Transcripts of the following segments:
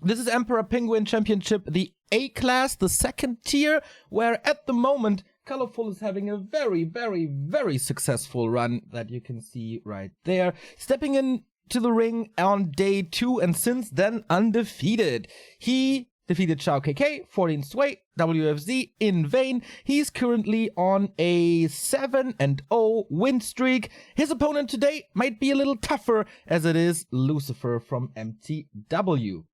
This is Emperor Penguin Championship, the A class, the second tier, where at the moment Colorful is having a very successful run that you can see right there. Stepping into the ring on day 2 and since then undefeated. He defeated Shao KK, 14 straight, WFZ in vain. He's currently on a 7-0 win streak. His opponent today might be a little tougher as it is Lucifer from MTW.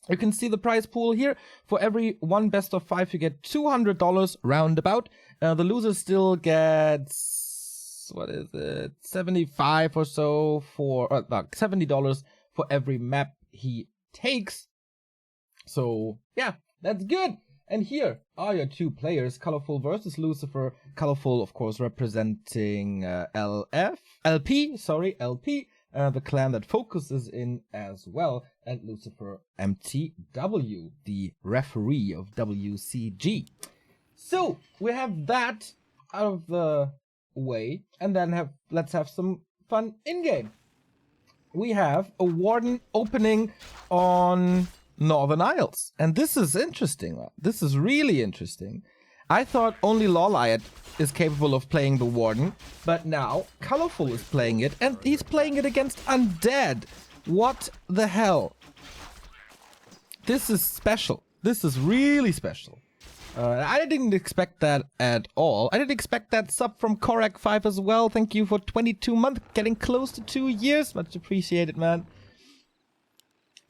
You can see the prize pool here. For every one best of 5, you get $200 roundabout. The loser still gets, what is it, 75 or so for, $70 for every map he takes. So, yeah, that's good. And here are your 2 players, Colorful versus Lucifer. Colorful, of course, representing LP, the clan that focuses in as well, and Lucifer MTW, the referee of WCG. So we have that out of the way, and then let's have some fun in-game. We have a Warden opening on Northern Isles, and this is interesting. This is really interesting. I thought only Lawliot is capable of playing the Warden, but now Colorful is playing it, and he's playing it against Undead. What the hell? This is special. This is really special. I didn't expect that at all. I didn't expect that sub from Korak5 as well. Thank you for 22 months, getting close to 2 years. Much appreciated, man.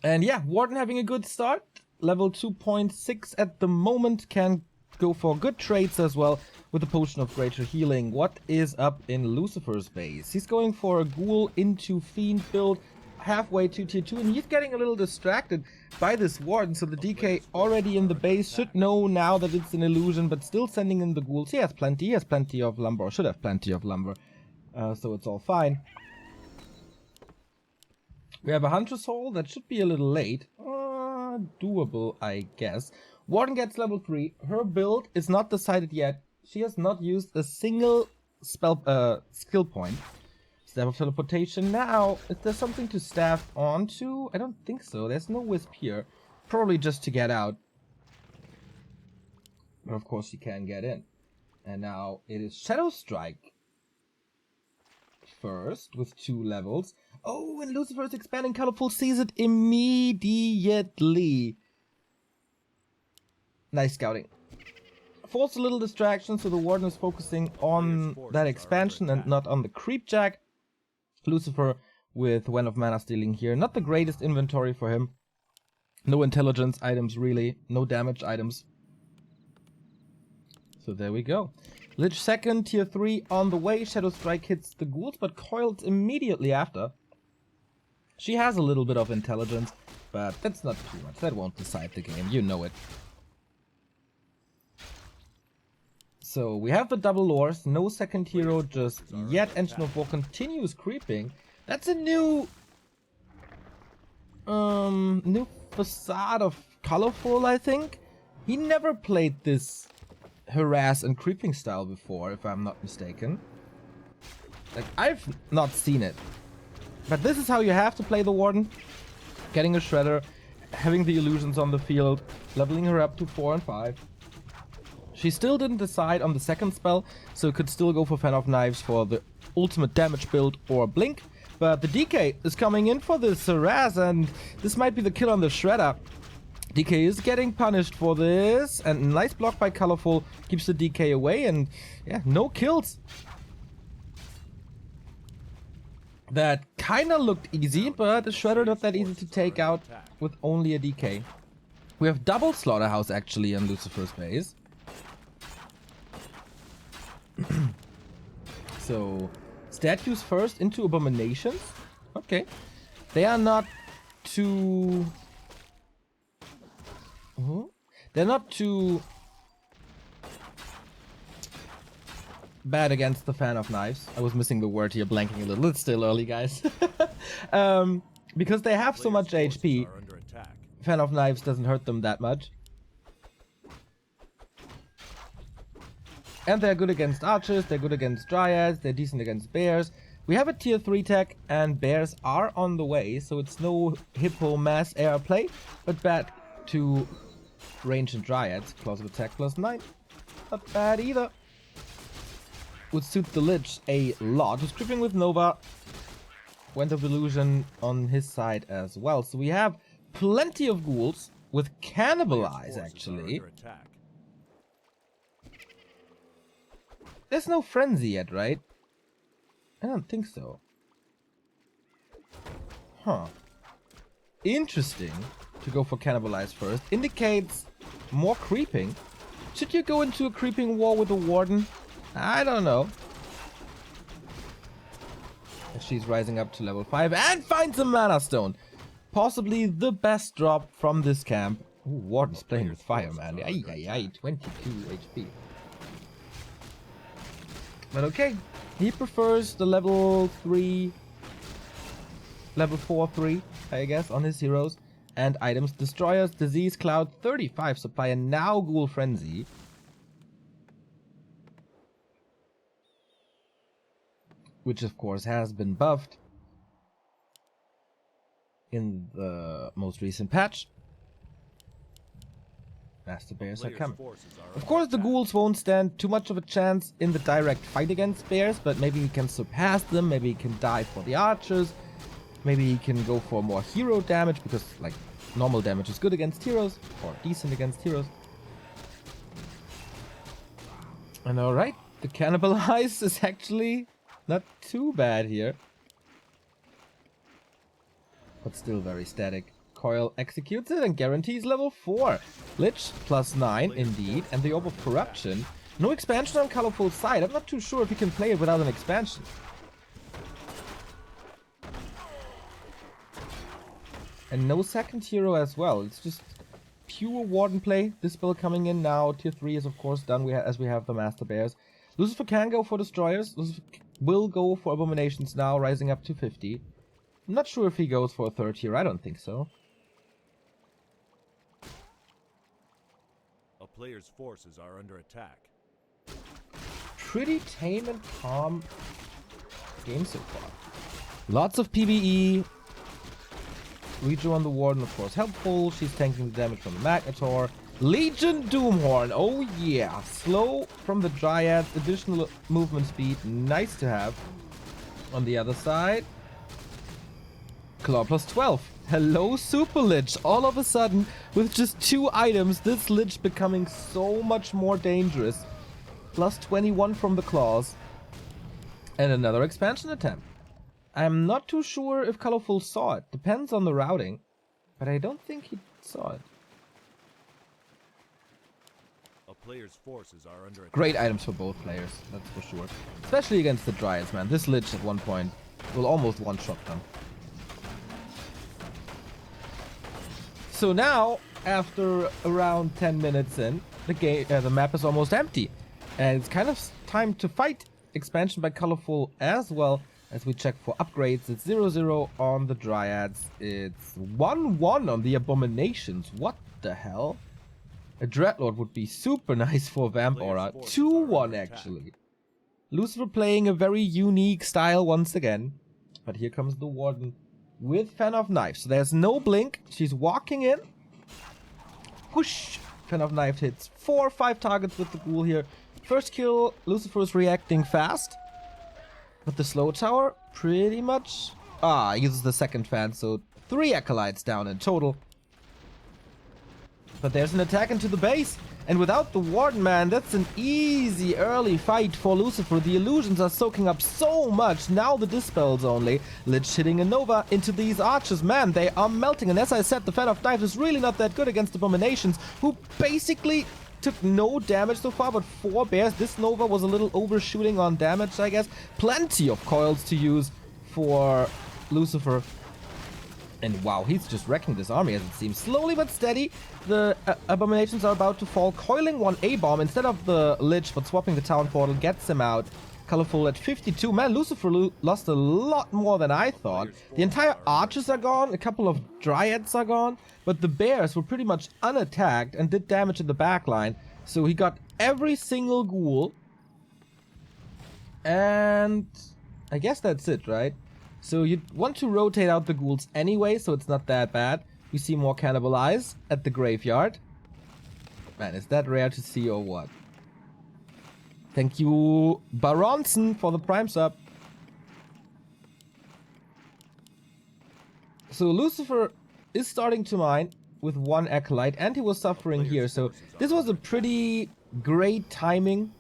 And yeah, Warden having a good start. Level 2.6 at the moment, can go for good trades as well with the Potion of Greater Healing. What is up in Lucifer's base? He's going for a Ghoul into Fiend build halfway to tier 2, and he's getting a little distracted by this Warden, so the DK already in the base should know now that it's an illusion, but still sending in the Ghouls. He has plenty of lumber, or should have plenty of lumber, so it's all fine. We have a Huntress Hole that should be a little late. Doable, I guess. Warden gets level 3. Her build is not decided yet. She has not used a single skill point. Staff of Teleportation now. Is there something to staff onto? I don't think so. There's no Wisp here. Probably just to get out. But of course she can get in. And now it is Shadow Strike first with 2 levels. Oh, and Lucifer's expanding Colorful sees it immediately. Nice scouting. Forced a little distraction, so the Warden is focusing on that expansion and not on the Creep Jack. Lucifer with Wen of Mana stealing here. Not the greatest inventory for him. No intelligence items really. No damage items. So there we go. Lich second, tier 3 on the way. Shadow Strike hits the Ghouls, but coiled immediately after. She has a little bit of intelligence, but that's not too much. That won't decide the game, you know it. So we have the double lures, no second hero just yet. Engine of War continues creeping. That's a new facade of Colorful, I think. He never played this harass and creeping style before, if I'm not mistaken. Like, I've not seen it. But this is how you have to play the Warden. Getting a Shredder, having the illusions on the field, leveling her up to 4 and 5. She still didn't decide on the second spell, so could still go for Fan of Knives for the ultimate damage build or Blink. But the DK is coming in for this harass, and this might be the kill on the Shredder. DK is getting punished for this, and nice block by Colorful keeps the DK away, and yeah, no kills. That kinda looked easy, but the Shredder not that easy to take out with only a DK. We have double Slaughterhouse actually on Lucifer's base. So, statues first into Abominations. Okay. They are not too... They're not too bad against the Fan of Knives. I was missing the word here, blanking a little. It's still early, guys. Because they have so much HP, Fan of Knives doesn't hurt them that much. And they're good against archers, they're good against dryads, they're decent against bears. We have a tier 3 tech and bears are on the way, so it's no hippo mass air play, but back to range and dryads. Claws of attack +9. Not bad either. Would suit the Lich a lot. Who's creeping with Nova. Went of Illusion on his side as well. So we have plenty of ghouls with Cannibalize actually. There's no Frenzy yet, right? I don't think so. Huh. Interesting to go for Cannibalize first. Indicates more creeping. Should you go into a creeping war with a Warden? I don't know. She's rising up to level 5 and finds a Mana Stone. Possibly the best drop from this camp. Ooh, Warden's playing with fire, man. Ay, ay, ay, 22 HP. But okay, he prefers the level 3, level 4-3, I guess, on his heroes. And items, Destroyers, Disease Cloud, 35 supply, and now Ghoul Frenzy. Which of course has been buffed in the most recent patch. Master Bears are coming. Of course the ghouls won't stand too much of a chance in the direct fight against bears, but maybe he can surpass them, maybe he can die for the archers, maybe he can go for more hero damage, because like normal damage is good against heroes, or decent against heroes. And alright, the Cannibalize is actually not too bad here. But still very static. Coil executes it and guarantees level 4. Lich +9 indeed. And the Orb of Corruption. No expansion on Colorful side. I'm not too sure if he can play it without an expansion. And no second hero as well. It's just pure Warden play. This spell coming in now. Tier 3 is of course done as we have the Master Bears. Lucifer can go for Destroyers. Lucifer will go for Abominations now, rising up to 50. I'm not sure if he goes for a third tier. I don't think so. A player's forces are under attack. Pretty tame and calm game so far. Lots of PvE. Rejo on the Warden, of course, helpful. She's tanking the damage from the Magnetor. Legion Doomhorn, oh yeah. Slow from the Dryads, additional movement speed, nice to have. On the other side, Claw +12. Hello Super Lich, all of a sudden, with just 2 items, this Lich becoming so much more dangerous. +21 from the Claws. And another expansion attempt. I'm not too sure if Colorful saw it, depends on the routing, but I don't think he saw it. Players' forces are under attack. Great items for both players, that's for sure. Especially against the Dryads, man. This Lich at one point will almost one-shot them. So now, after around 10 minutes in, the map is almost empty. And it's kind of time to fight. Expansion by Colorful as well, as we check for upgrades. It's 0-0 on the Dryads. It's 1-1 on the Abominations. What the hell? A Dreadlord would be super nice for Vamp Aura. 2-1 actually. Lucifer playing a very unique style once again. But here comes the Warden with Fan of Knife. So there's no blink. She's walking in. Whoosh! Fan of Knife hits 4 or 5 targets with the ghoul here. First kill, Lucifer is reacting fast. But the slow tower, pretty much... he uses the second fan, so 3 acolytes down in total. But there's an attack into the base. And without the Warden, man, that's an easy early fight for Lucifer. The illusions are soaking up so much. Now the dispels only. Lich hitting a Nova into these archers. Man, they are melting. And as I said, the Fan of Knife is really not that good against Abominations, who basically took no damage so far, but 4 bears. This Nova was a little overshooting on damage, I guess. Plenty of coils to use for Lucifer. And wow, he's just wrecking this army as it seems. Slowly but steady, the Abominations are about to fall. Coiling 1 A-bomb instead of the Lich, but swapping the town portal gets him out. Colorful at 52. Man, Lucifer lost a lot more than I thought. The entire archers are gone, a couple of Dryads are gone, but the bears were pretty much unattacked and did damage in the backline. So he got every single ghoul. And I guess that's it, right? So you want to rotate out the ghouls anyway, so it's not that bad. We see more cannibalize at the graveyard. Man, is that rare to see or what? Thank you, Baronson, for the prime sub. So Lucifer is starting to mine with one Acolyte, and he was suffering here. So this was a pretty great timing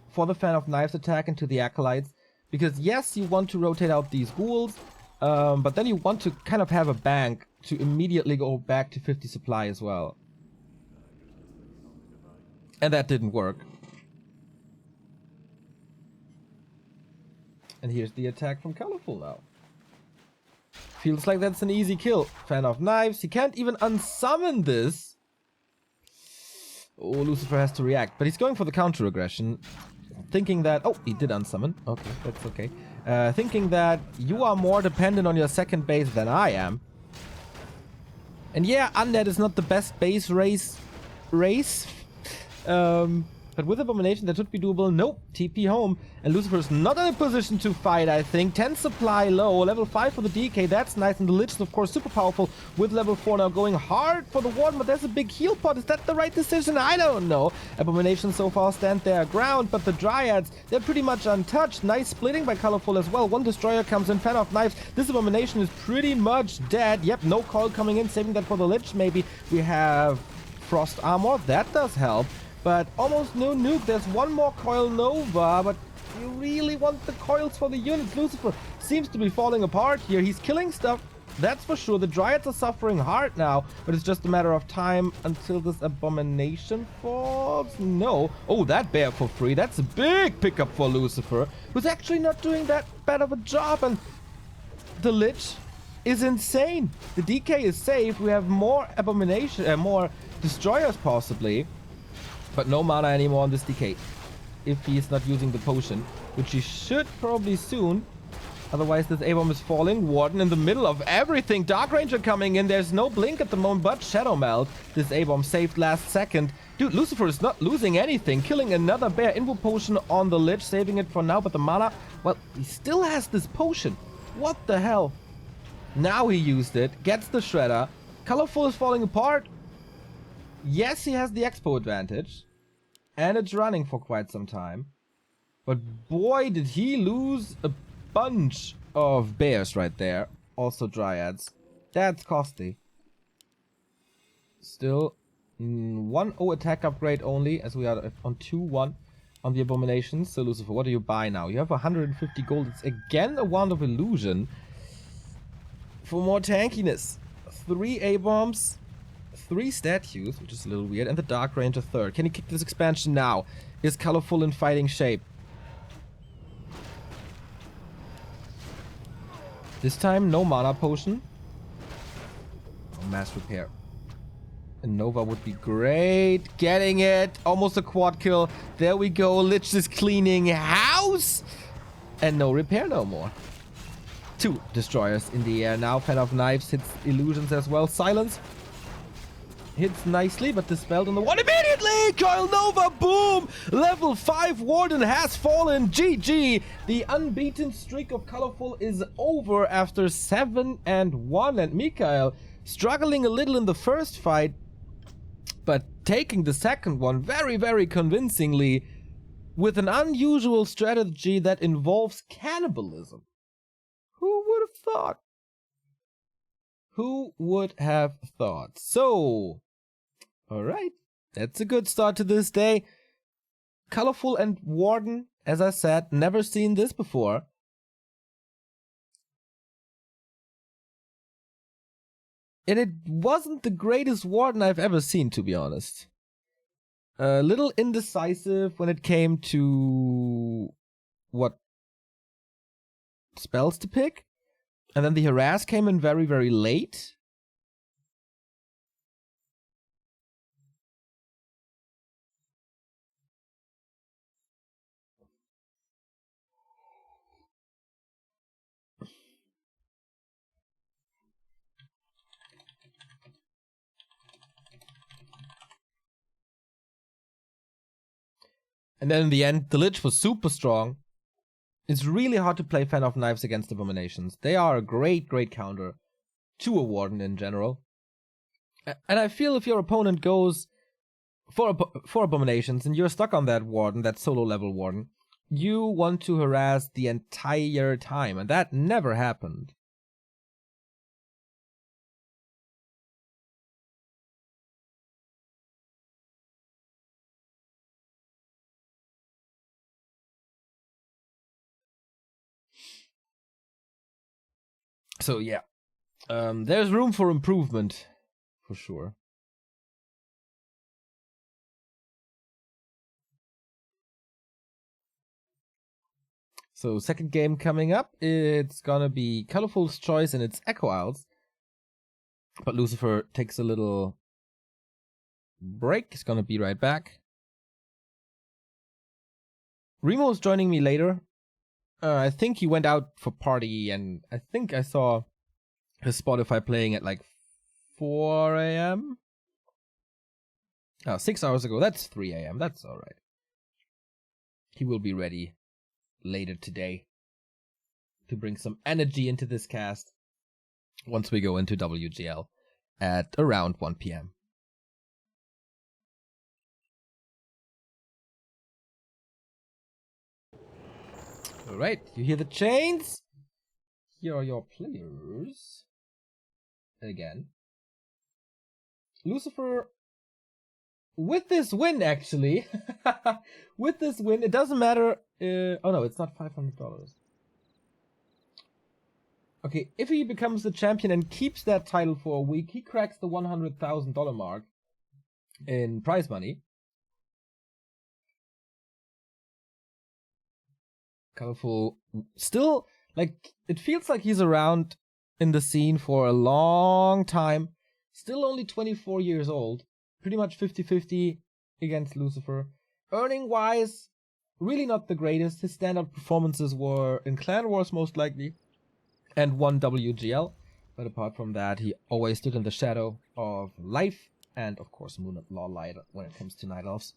for the Fan of Knives attack into the Acolytes. Because yes, you want to rotate out these ghouls, but then you want to kind of have a bank to immediately go back to 50 supply as well. And that didn't work. And here's the attack from Colorful now. Feels like that's an easy kill. Fan of Knives. He can't even unsummon this. Oh, Lucifer has to react. But he's going for the counter aggression. Thinking that... Oh, he did unsummon. Okay, that's okay. Thinking that you are more dependent on your second base than I am. And yeah, Undead is not the best base race. But with Abomination, that should be doable. Nope, TP home. And Lucifer's not in a position to fight, I think. 10 supply low. Level 5 for the DK, that's nice. And the Lich is, of course, super powerful with level 4 now going hard for the Warden. But there's a big heal pot. Is that the right decision? I don't know. Abomination so far stand their ground. But the Dryads, they're pretty much untouched. Nice splitting by Colorful as well. One Destroyer comes in. Fan of Knives. This Abomination is pretty much dead. Yep, no coil coming in. Saving that for the Lich, maybe. We have Frost Armor. That does help. But almost no nuke. There's one more coil Nova, but you really want the coils for the units. Lucifer seems to be falling apart here. He's killing stuff, that's for sure. The Dryads are suffering hard now, but it's just a matter of time until this Abomination falls. No. Oh, that bear for free. That's a big pickup for Lucifer, who's actually not doing that bad of a job. And the Lich is insane. The DK is safe. We have more Abomination, more Destroyers possibly. But no mana anymore on this DK. If he is not using the potion. Which he should probably soon. Otherwise this A-bomb is falling. Warden in the middle of everything. Dark Ranger coming in. There's no blink at the moment. But Shadow Melt. This A-bomb saved last second. Dude, Lucifer is not losing anything. Killing another bear. Invo potion on the Lich. Saving it for now. But the mana... Well, he still has this potion. What the hell? Now he used it. Gets the Shredder. Colorful is falling apart. Yes, he has the expo advantage, and it's running for quite some time. But boy, did he lose a bunch of bears right there. Also Dryads. That's costly. Still, 1-0 attack upgrade only, as we are on 2-1 on the Abominations. So Lucifer, what do you buy now? You have 150 gold. It's again a Wand of Illusion. For more tankiness. 3 A-bombs. 3 statues, which is a little weird, and the Dark Ranger third. Can he kick this expansion now? Is Colorful in fighting shape? This time, no mana potion. Oh, mass repair. A Nova would be great. Getting it. Almost a quad kill. There we go. Lich is cleaning house. And no repair no more. 2 Destroyers in the air now. Fan of Knives hits Illusions as well. Silence. Hits nicely, but dispelled on the one immediately! Coil Nova, boom! Level 5 Warden has fallen. GG! The unbeaten streak of Colorful is over after 7-1. And Mikael struggling a little in the first fight, but taking the second one very, very convincingly with an unusual strategy that involves cannibalism. Who would have thought? Who would have thought? So, alright, that's a good start to this day. Colorful and Warden, as I said, never seen this before. And it wasn't the greatest Warden I've ever seen, to be honest. A little indecisive when it came to what spells to pick. And then the Harass came in very, very late. And then in the end, the Lich was super strong. It's really hard to play Fan of Knives against Abominations. They are a great, great counter to a Warden in general. And I feel if your opponent goes for Abominations and you're stuck on that Warden, that solo level Warden, you want to harass the entire time, and that never happened. So yeah, there's room for improvement, for sure. So second game coming up, it's gonna be Colorful's choice and it's Echo Isles. But Lucifer takes a little break, he's gonna be right back. Remo's joining me later. I think he went out for party, and I think I saw his Spotify playing at like 4 a.m. Oh, 6 hours ago. That's 3 a.m. That's alright. He will be ready later today to bring some energy into this cast once we go into WGL at around 1 p.m. Alright, you hear the chains? Here are your players. Again. Lucifer, with this win actually, with this win, it doesn't matter, oh no, it's not $500. Okay, if he becomes the champion and keeps that title for a week, he cracks the $100,000 mark in prize money. Colorful, still, like, it feels like he's around in the scene for a long time. Still only 24 years old. Pretty much 50-50 against Lucifer. Earning-wise, really not the greatest. His standout performances were in Clan Wars, most likely, and one WGL. But apart from that, he always stood in the shadow of Life, and of course Moon Law Light when it comes to Night Elves.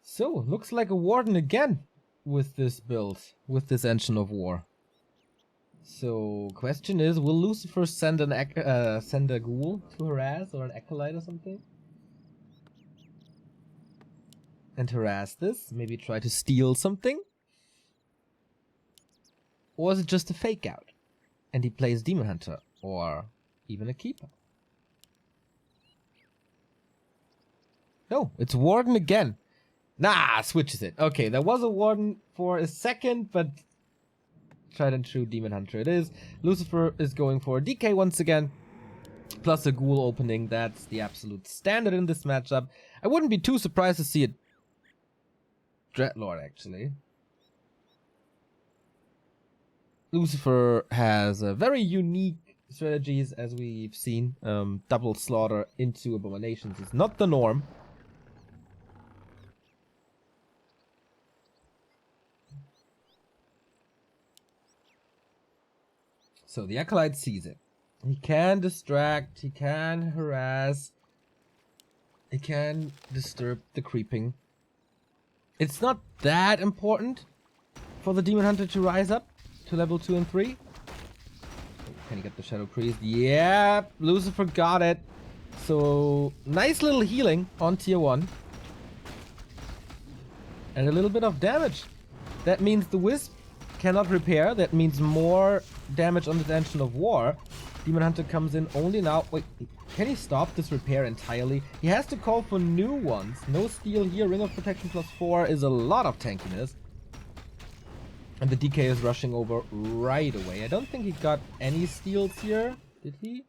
So, looks like a Warden again with this build, with this Engine of War. So, question is, will Lucifer send send a ghoul to harass, or an acolyte or something? And harass this? Maybe try to steal something? Or is it just a fake out? And he plays Demon Hunter, or even a Keeper? No, it's Warden again. Nah, switches it. Okay, there was a Warden for a second, but tried and true Demon Hunter it is. Lucifer is going for a DK once again, plus a Ghoul opening. That's the absolute standard in this matchup. I wouldn't be too surprised to see a Dreadlord, actually. Lucifer has very unique strategies, as we've seen. Double slaughter into Abominations is not the norm. So the Acolyte sees it. He can distract, he can harass, he can disturb the creeping. It's not that important for the Demon Hunter to rise up to level 2 and 3. Can he get the Shadow Priest? Yeah, Lucifer got it. So, nice little healing on tier 1. And a little bit of damage. That means the Wisp cannot repair. That means more damage on the Engine of War. Demon Hunter comes in only now. Wait, can he stop this repair entirely? He has to call for new ones. No steal here. Ring of Protection +4 is a lot of tankiness. And the DK is rushing over right away. I don't think he got any steals here. Did he?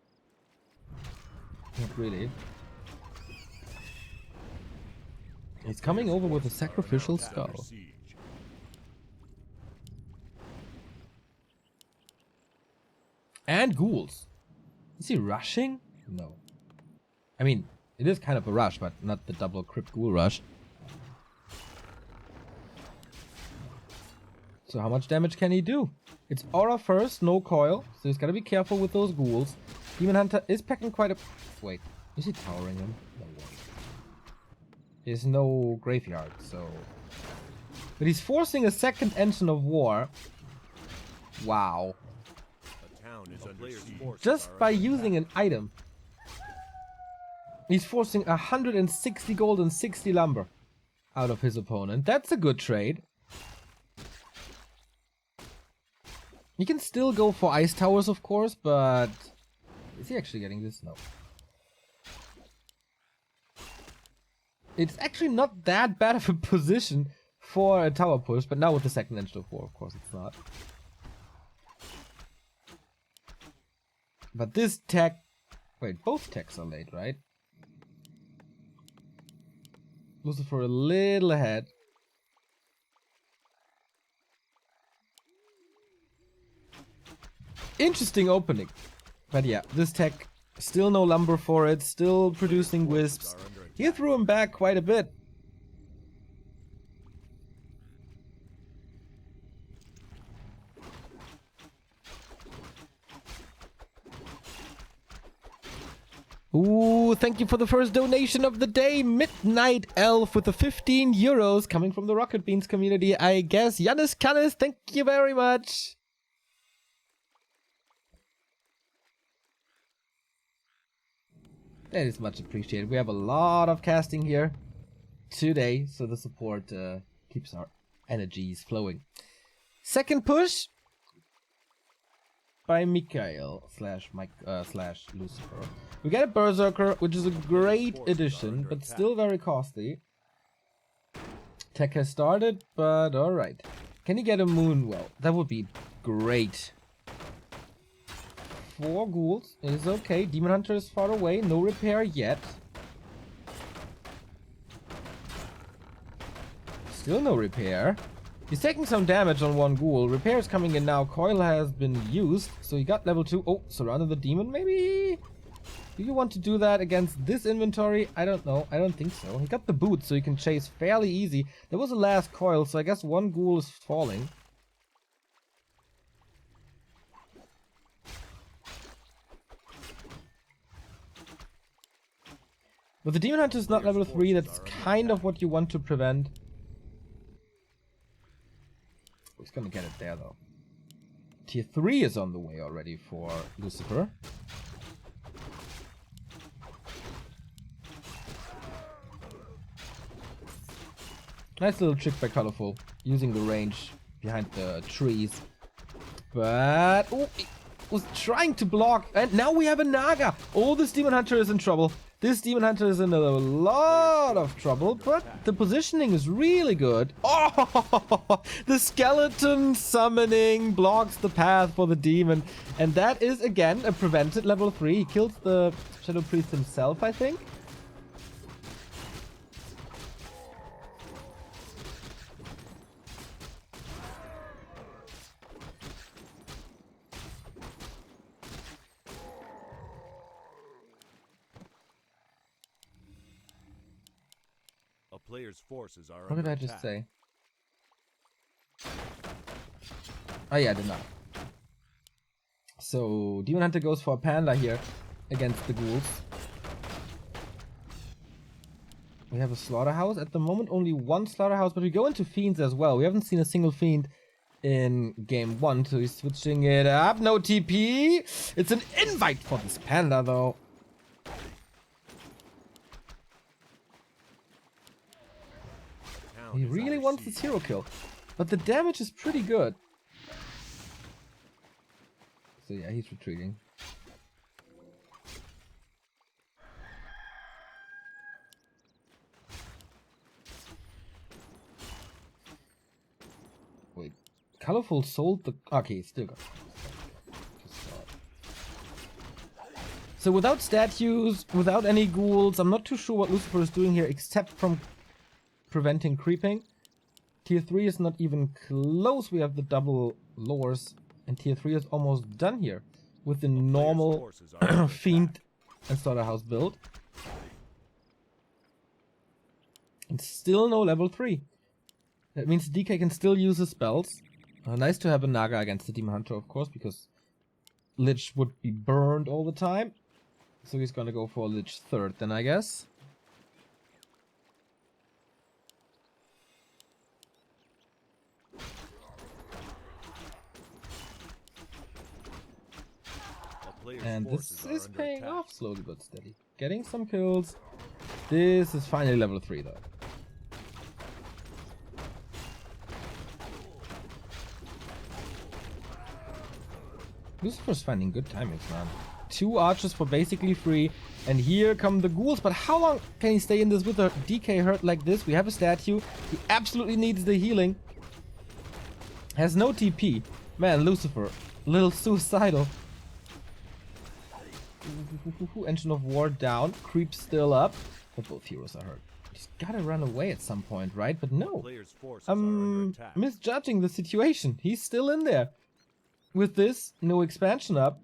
Not really. He's coming over with a Sacrificial Skull. And ghouls. Is he rushing? No. I mean, it is kind of a rush, but not the double crypt ghoul rush. So how much damage can he do? It's aura first, no coil. So he's gotta be careful with those ghouls. Demon Hunter is packing quite a... Wait, is he towering him? No way. There's no graveyard, so... But he's forcing a second engine of war. Wow. A town is under siege. Just by using an item. He's forcing 160 gold and 60 lumber out of his opponent. That's a good trade. He can still go for ice towers, of course, but... Is he actually getting this? No. It's actually not that bad of a position for a tower push, but now with the second engine of war, of course it's not. But this tech... Wait, both techs are late, right? Lucifer a little ahead. Interesting opening. But yeah, this tech, still no lumber for it, still producing wisps. He threw him back quite a bit. Ooh, thank you for the first donation of the day, Midnight Elf with the 15 euros coming from the Rocket Beans community, I guess. Yannis Cannis, thank you very much. That is much appreciated. We have a lot of casting here today, so the support keeps our energies flowing. Second push by Mikhail slash Lucifer. We get a Berserker, which is a great addition, but still very costly. Tech has started, but alright. Can he get a Moonwell? That would be great. 4 ghouls is okay. Demon Hunter is far away. No repair yet. Still no repair. He's taking some damage on 1 ghoul. Repair is coming in now. Coil has been used. So he got level 2. Oh, surrounded the demon maybe? Do you want to do that against this inventory? I don't know. I don't think so. He got the boot so he can chase fairly easy. There was a last coil, so I guess 1 ghoul is falling. But the Demon Hunter is not level 3, that's kind of what you want to prevent. He's gonna get it there though. Tier 3 is on the way already for Lucifer. Nice little trick by Colorful, using the range behind the trees. But... oh, he was trying to block, and now we have a Naga! Oh, this Demon Hunter is in trouble. This Demon Hunter is in a lot of trouble, but the positioning is really good. Oh, the skeleton summoning blocks the path for the demon. And that is, again, a prevented level 3. He kills the Shadow Priest himself, I think. Player's forces are What did I just say? Oh yeah, I did not. So, Demon Hunter goes for a Panda here against the ghouls. We have a Slaughterhouse. At the moment, only 1 Slaughterhouse, but we go into Fiends as well. We haven't seen a single Fiend in game 1, so he's switching it up. No TP! It's an invite for this Panda, though. He really wants this hero kill, but the damage is pretty good. So yeah, he's retreating. Wait, Colorful sold the... okay, still got... So without statues, without any ghouls, I'm not too sure what Lucifer is doing here, except from preventing creeping. Tier 3 is not even close. We have the double lures, and Tier 3 is almost done here with the normal Fiend and Slaughterhouse build. And still no level 3. That means DK can still use his spells. Nice to have a Naga against the Demon Hunter, of course, because Lich would be burned all the time. So he's gonna go for Lich 3rd then, I guess. player's And forces this are is under paying attack. off slowly but steady. Getting some kills. This is finally level 3 though. Lucifer's finding good timings, man. 2 archers for basically free. And here come the ghouls. But how long can he stay in this with a DK hurt like this? We have a statue. He absolutely needs the healing. Has no TP. Man, Lucifer. A little suicidal. Engine of War down. Creep still up. But both heroes are hurt. He's gotta run away at some point, right? But no. Player's forces are under attack. Misjudging the situation. He's still in there. With this, no expansion up.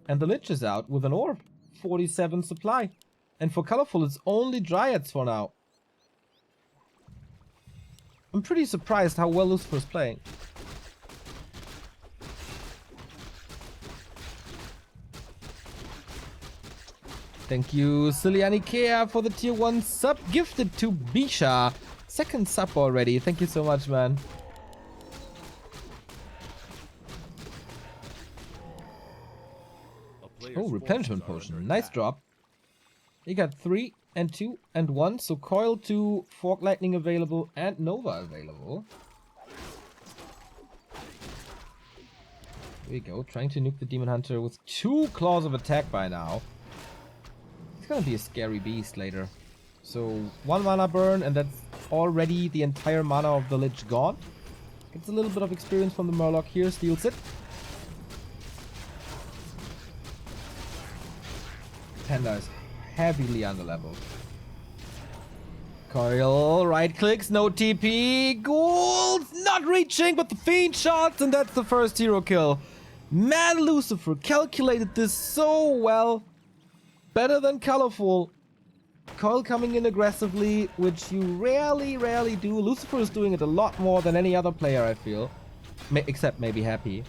And the Lich is out with an orb. 47 supply. And for Colorful, it's only Dryads for now. I'm pretty surprised how well Lucifer's playing. Thank you, Silianikea, for the tier 1 sub gifted to Bisha. Second sub already. Thank you so much, man. Oh, replenishment potion. Nice drop. You got 3 and 2 and 1. So Coil 2, Fork Lightning available, and Nova available. Here we go. Trying to nuke the Demon Hunter with 2 claws of attack by now. It's gonna be a scary beast later. So 1 mana burn, and that's already the entire mana of the Lich gone. Gets a little bit of experience from the Murloc here. Steals it. Panda is heavily underleveled. Coil, right clicks, no TP. Ghouls not reaching, but the Fiend shots, and that's the first hero kill. Man, Lucifer calculated this so well. Better than Colorful. Coil coming in aggressively, which you rarely do. Lucifer is doing it a lot more than any other player, I feel. Except maybe Happy.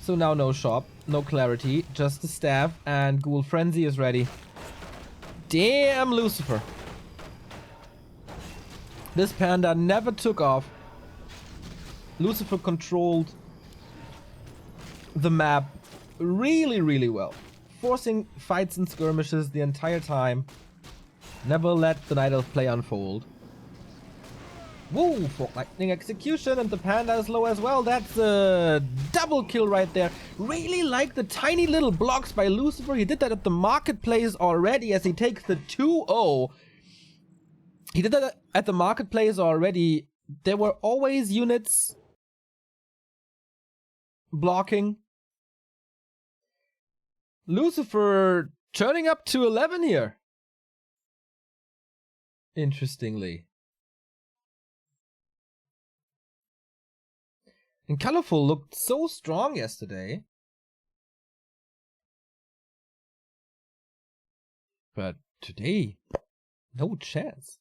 So now no shop, no clarity, just the staff, and Ghoul Frenzy is ready. Damn, Lucifer. This Panda never took off. Lucifer controlled the map really well. Forcing fights and skirmishes the entire time. Never let the Night Elf play unfold. Woo! Fork Lightning execution, and the Panda is low as well. That's a double kill right there. Really like the tiny little blocks by Lucifer. He did that at the marketplace already as he takes the 2-0. He did that at the marketplace already. There were always units blocking. Lucifer turning up to 11 here. Interestingly. And Colorful looked so strong yesterday. But today, no chance.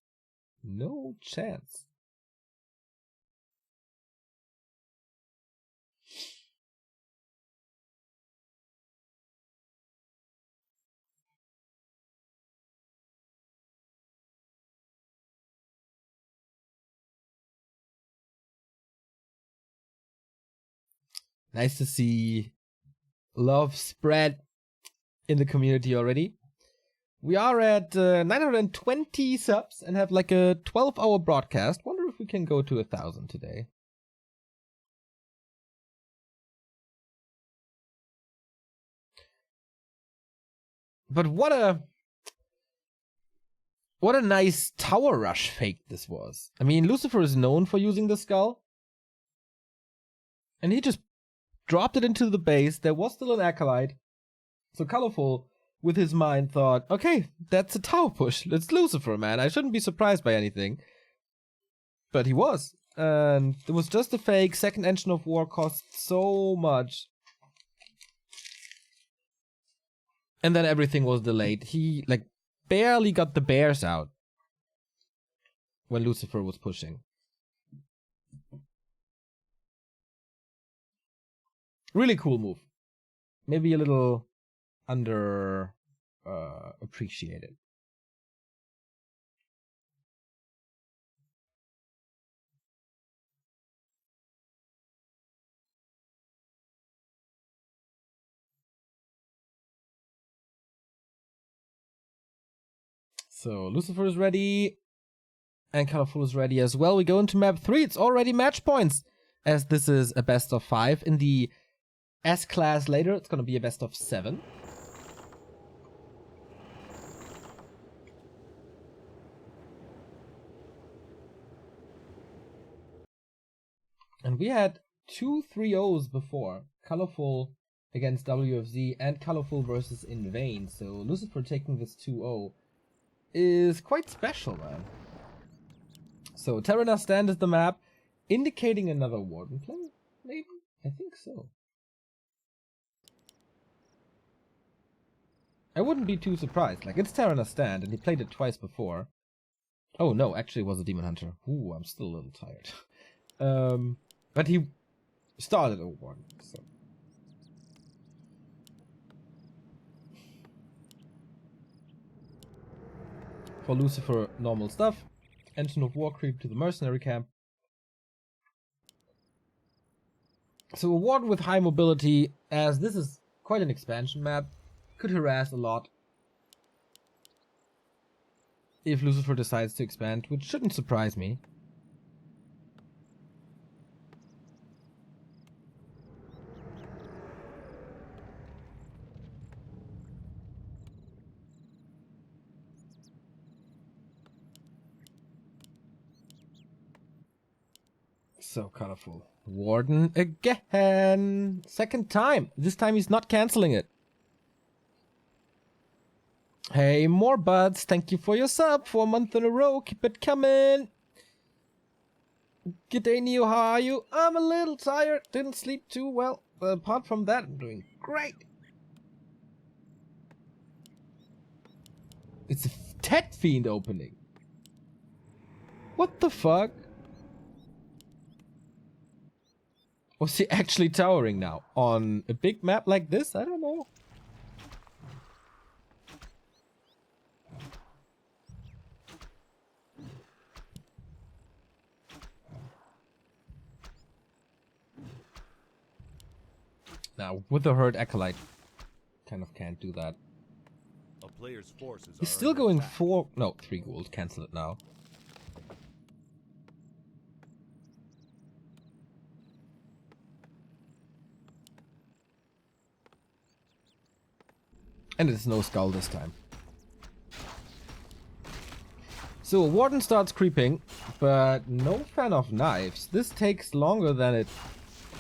No chance. Nice to see love spread in the community already. We are at 920 subs and have like a 12-hour broadcast. Wonder if we can go to 1,000 today. But what a nice tower rush fake this was. I mean, Lucifer is known for using the skull. And he just dropped it into the base. There was still an Acolyte. So Colorful, with his mind, thought, okay, that's a tower push. It's Lucifer, man. I shouldn't be surprised by anything. But he was. And it was just a fake. Second Engine of War cost so much. And then everything was delayed. He, like, barely got the bears out when Lucifer was pushing. Really cool move. Maybe a little under appreciated. So Lucifer is ready. And Colorful is ready as well. We go into map 3. It's already match points. As this is a best of 5. In the S-class later, it's going to be a best of 7. And we had 2 3-0s before. Colorful against WFZ and Colorful versus In Vain. So Lucifer taking this 2-0 is quite special, man. So Terranar Stand is the map, indicating another Warden play? Maybe? I think so. I wouldn't be too surprised. Like, it's Terranar Stand, and he played it twice before. Oh no, actually it was a Demon Hunter. Ooh, I'm still a little tired. But he started a Warden, so. For Lucifer, normal stuff. Engine of War creep to the mercenary camp. So a Warden with high mobility, as this is quite an expansion map, could harass a lot if Lucifer decides to expand, which shouldn't surprise me. So colorful. Warden again. Second time. This time he's not canceling it. Hey, more buds. Thank you for your sub for a month in a row. Keep it coming. Good day, Neo. How are you? I'm a little tired. Didn't sleep too well. But apart from that, I'm doing great. It's a Tet Fiend opening. What the fuck? Was he actually towering now? On a big map like this? I don't know. Now, with the Herd Acolyte, kind of can't do that. A player's forces He's are still under going attack. 4... No, 3 gold. Cancel it now. And it's no skull this time. So Warden starts creeping, but no fan of knives. This takes longer than it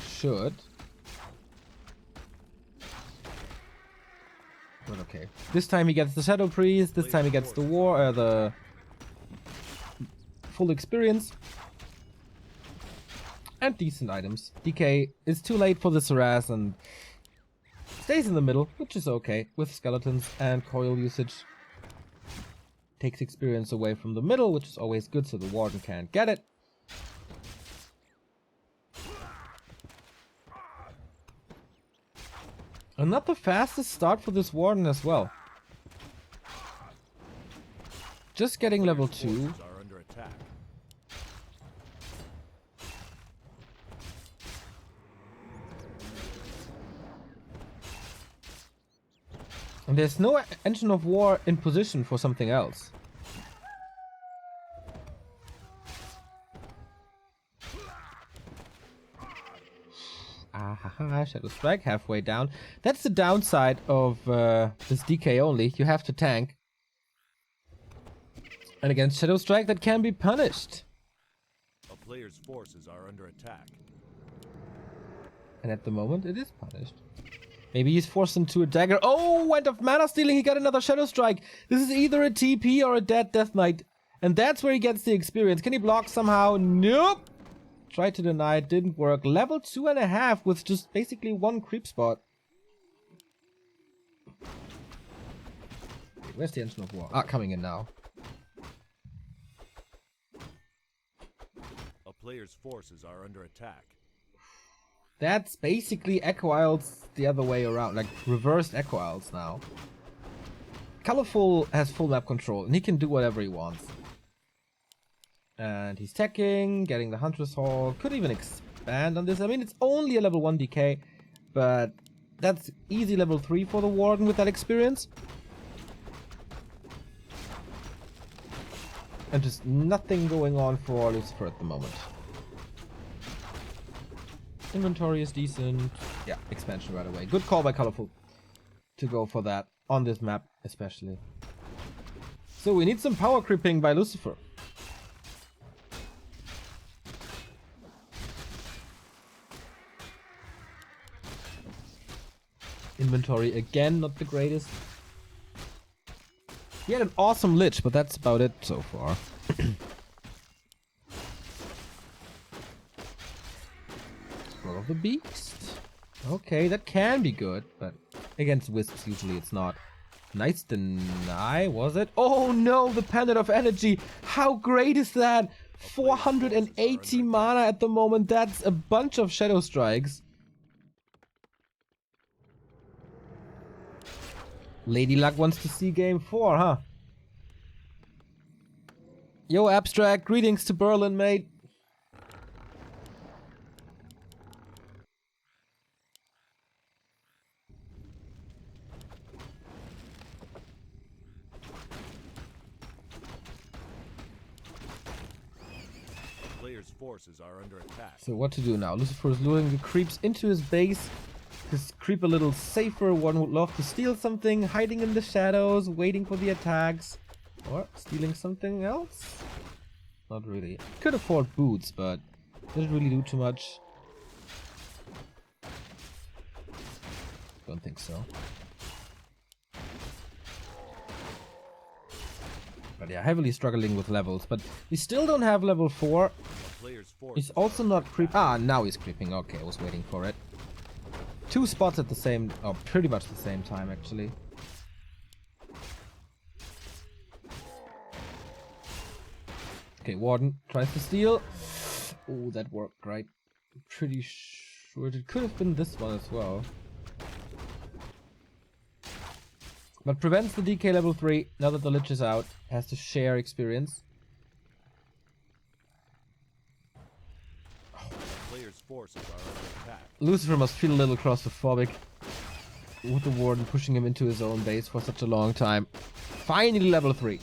should. But okay. This time he gets the Shadow Priest, this time he gets the full experience. And decent items. DK is too late for this harass and stays in the middle, which is okay, with skeletons and coil usage. Takes experience away from the middle, which is always good so the Warden can't get it. And not the fastest start for this Warden as well. Just getting level 2. Forces are under attack. And there's no engine of war in position for something else. Ah, Shadow Strike halfway down. That's the downside of this DK only. You have to tank. And against Shadow Strike that can be punished. A player's forces are under attack. And at the moment it is punished. Maybe he's forced into a dagger. Oh, End of Mana Stealing, he got another Shadow Strike. This is either a TP or a dead Death Knight. And that's where he gets the experience. Can he block somehow? Nope. Tried to deny it, didn't work. Level 2.5 with just basically 1 creep spot. Where's the Engine of War? Ah, coming in now. A player's forces are under attack. That's basically Echo Isles the other way around, like reversed Echo Isles now. Colorful has full map control and he can do whatever he wants. And he's teching, getting the Huntress Hall, could even expand on this. I mean, it's only a level 1 DK, but that's easy level 3 for the Warden with that experience. And just nothing going on for Lucifer at the moment. Inventory is decent. Yeah, expansion right away. Good call by Colorful to go for that on this map especially. So we need some power creeping by Lucifer. Inventory again, not the greatest. He had an awesome lich, but that's about it so far. Scroll of the Beast. Okay, that can be good, but against Wisps usually it's not. Nice deny, was it? Oh no, the Pendant of Energy! How great is that? 480 mana at the moment, that's a bunch of Shadow Strikes. Lady Luck wants to see game 4, huh? Yo, Abstract, greetings to Berlin, mate. Players' forces are under attack. So what to do now? Lucifer is luring the creeps into his base. Just creep a little safer. One would love to steal something, hiding in the shadows, waiting for the attacks. Or stealing something else? Not really. Could afford boots, but doesn't really do too much. Don't think so. But yeah, heavily struggling with levels. But we still don't have level 4. He's also not creep. Ah, now he's creeping. Okay, I was waiting for it. 2 spots at the same, or pretty much the same time actually. Okay, Warden tries to steal. Oh, that worked right. Pretty sure it could have been this one as well. But prevents the DK level 3 now that the Lich is out. Has to share experience. Players' forces are under attack. Lucifer must feel a little claustrophobic with the Warden pushing him into his own base for such a long time. Finally level 3.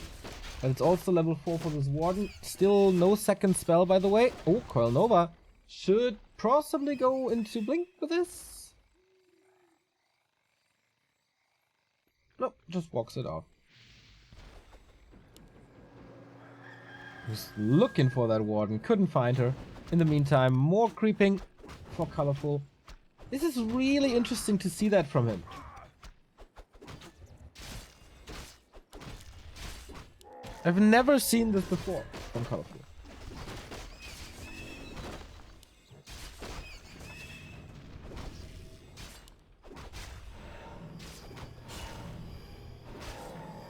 But it's also level 4 for this Warden. Still no second spell, by the way. Oh, Coil Nova should possibly go into Blink with this. Nope, just walks it off. Was looking for that Warden, couldn't find her. In the meantime, more creeping for Colorful. This is really interesting to see that from him. I've never seen this before from Colorful.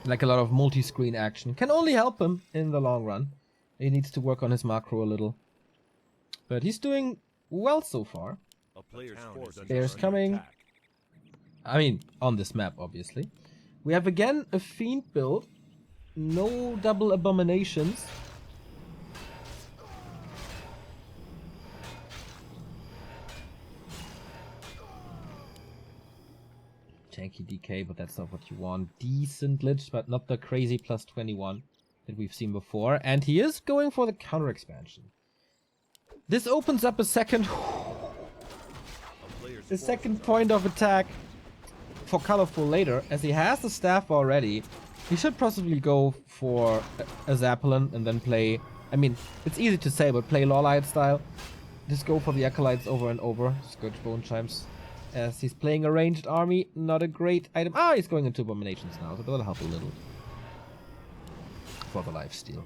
Like a lot of multi-screen action. Can only help him in the long run. He needs to work on his macro a little. But he's doing well so far. A player's force is Bears under coming. attack. I mean, on this map, obviously. We have again a Fiend build. No double abominations. Tanky DK, but that's not what you want. Decent Lich, but not the crazy plus 21 that we've seen before. And he is going for the counter expansion. This opens up a second point of attack for Colorful later, as he has the staff already. He should possibly go for a Zappalon and then play... I mean, it's easy to say, but play Lawlight style. Just go for the Acolytes over and over. Scourge Bone Chimes. As he's playing a ranged army, not a great item. Ah, he's going into Abominations now, so that'll help a little. For the lifesteal.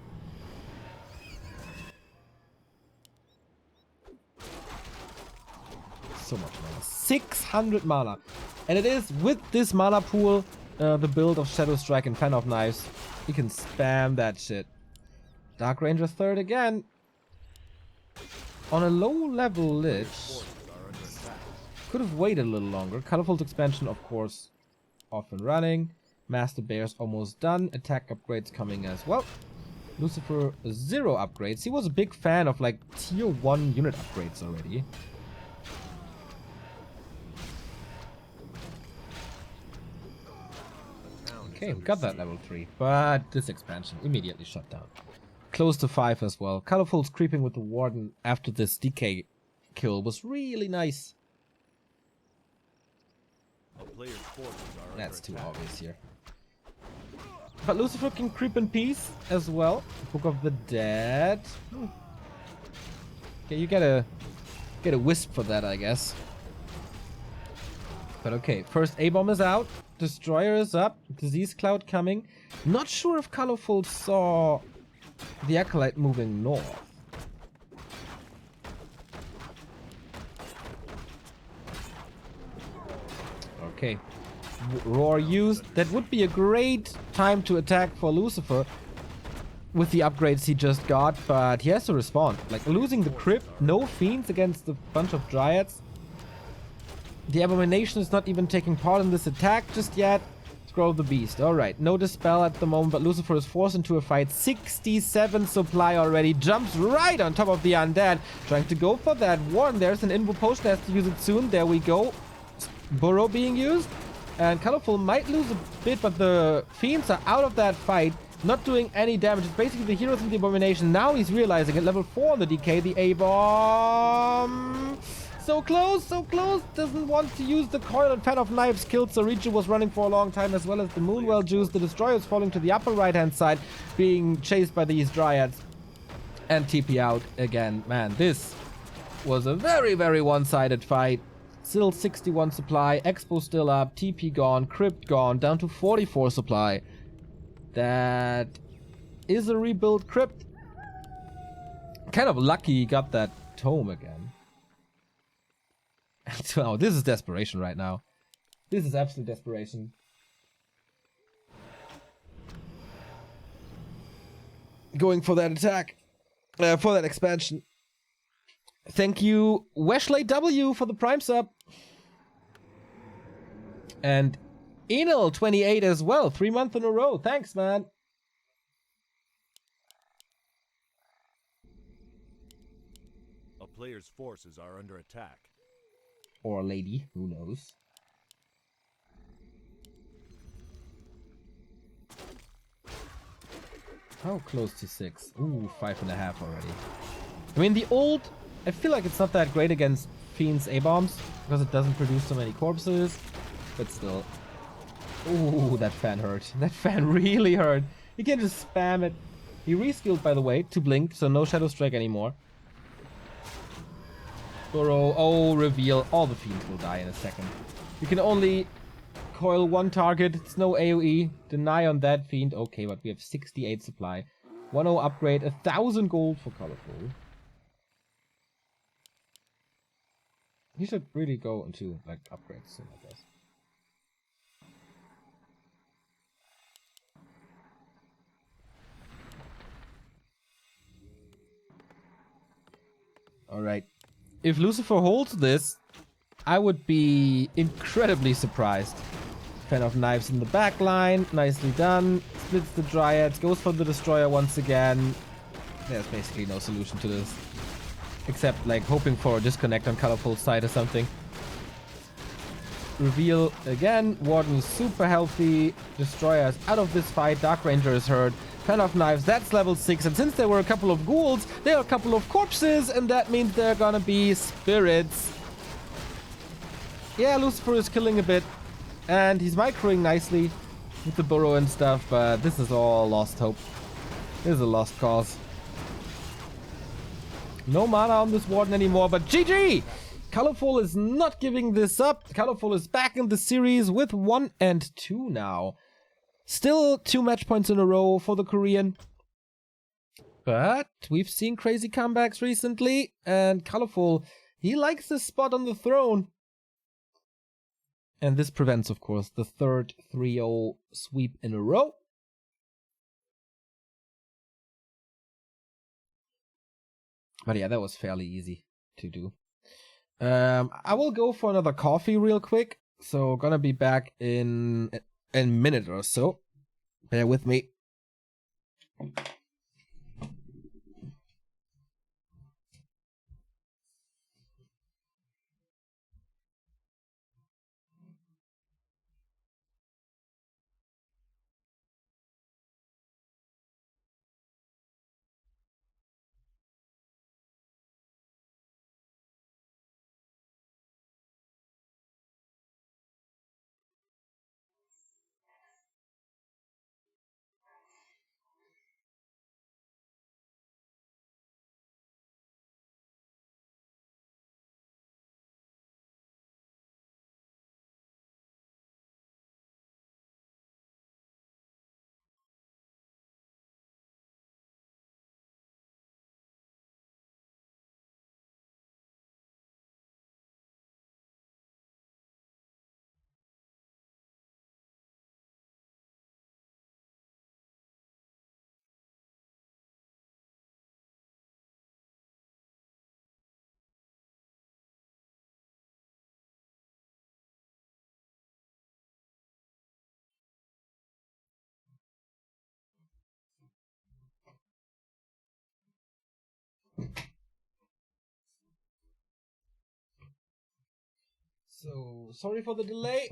So much mana. 600 mana. And it is with this mana pool, the build of Shadow Strike and Fan of Knives. You can spam that shit. Dark Ranger third again. On a low level Lich. Could have waited a little longer. Colorful's expansion, of course, off and running. Master Bear's almost done. Attack upgrades coming as well. Lucifer 0 upgrades. He was a big fan of like tier 1 unit upgrades already. Okay, we got that level 3. But this expansion immediately shut down. close to 5 as well. Colorful's creeping with the Warden after this DK kill was really nice. A player's forces are That's under too attack. obvious here. But Lucifer can creep in peace as well. Book of the Dead. Okay, you get a wisp for that, I guess. But okay, first A-bomb is out. Destroyer is up. Disease Cloud coming. Not sure if Colorful saw the Acolyte moving north. Okay. Roar used. That would be a great time to attack for Lucifer with the upgrades he just got, but he has to respond. Like, losing the Crypt, no Fiends against a bunch of Dryads. The Abomination is not even taking part in this attack just yet. Scroll the Beast. Alright, no Dispel at the moment, but Lucifer is forced into a fight. 67 supply already. Jumps right on top of the Undead. Trying to go for that one. There's an Invo Potion, has to use it soon. There we go. Burrow being used. And Colorful might lose a bit, but the Fiends are out of that fight. Not doing any damage. It's basically the Heroes and the Abomination. Now he's realizing at level 4 on the DK, the A-bomb. So close, so close. Doesn't want to use the coil, and Fan of Knives killed. So Richu was running for a long time, as well as the Moonwell juice. The Destroyer is falling to the upper right-hand side, being chased by these Dryads. And TP out again. Man, this was a very, very one-sided fight. Still 61 supply. Expo still up. TP gone. Crypt gone. Down to 44 supply. That is a rebuild Crypt. Kind of lucky he got that tome again. Wow, this is desperation right now. This is absolute desperation. Going for that attack. For that expansion. Thank you, Weshley W, for the Prime sub. And Enel28 as well. 3 months in a row. Thanks, man. A player's forces are under attack. Or lady, who knows. How close to 6? Ooh, 5.5 already. I mean, the ult, I feel like it's not that great against Fiend's A-bombs, because it doesn't produce so many corpses, but still. Ooh, that fan hurt. That fan really hurt. You can just spam it. He reskilled, by the way, to blink, so no Shadow Strike anymore. Burrow, oh, reveal. All the Fiends will die in a second. You can only coil one target. It's no AoE. Deny on that Fiend. Okay, but we have 68 supply. 1-0 upgrade. 1,000 gold for Colorful. He should really go into, like, upgrades soon, I guess. Alright. If Lucifer holds this, I would be incredibly surprised. Fan of Knives in the back line. Nicely done. Splits the Dryads. Goes for the Destroyer once again. There's basically no solution to this. Except, like, hoping for a disconnect on Colorful's side or something. Reveal again. Warden is super healthy. Destroyer is out of this fight. Dark Ranger is hurt. Fan of Knives, that's level 6. And since there were a couple of ghouls, there are a couple of corpses. And that means there are gonna be spirits. Yeah, Lucifer is killing a bit. And he's microing nicely with the burrow and stuff. But this is all lost hope. This is a lost cause. No mana on this Warden anymore, but GG! Colorful is not giving this up. Colorful is back in the series with 1 and 2 now. Still 2 match points in a row for the Korean. But we've seen crazy comebacks recently. And Colorful, he likes this spot on the throne. And this prevents, of course, the third 3-0 sweep in a row. But yeah, that was fairly easy to do. I will go for another coffee real quick. So gonna be back in a minute or so. Bear with me. So, sorry for the delay.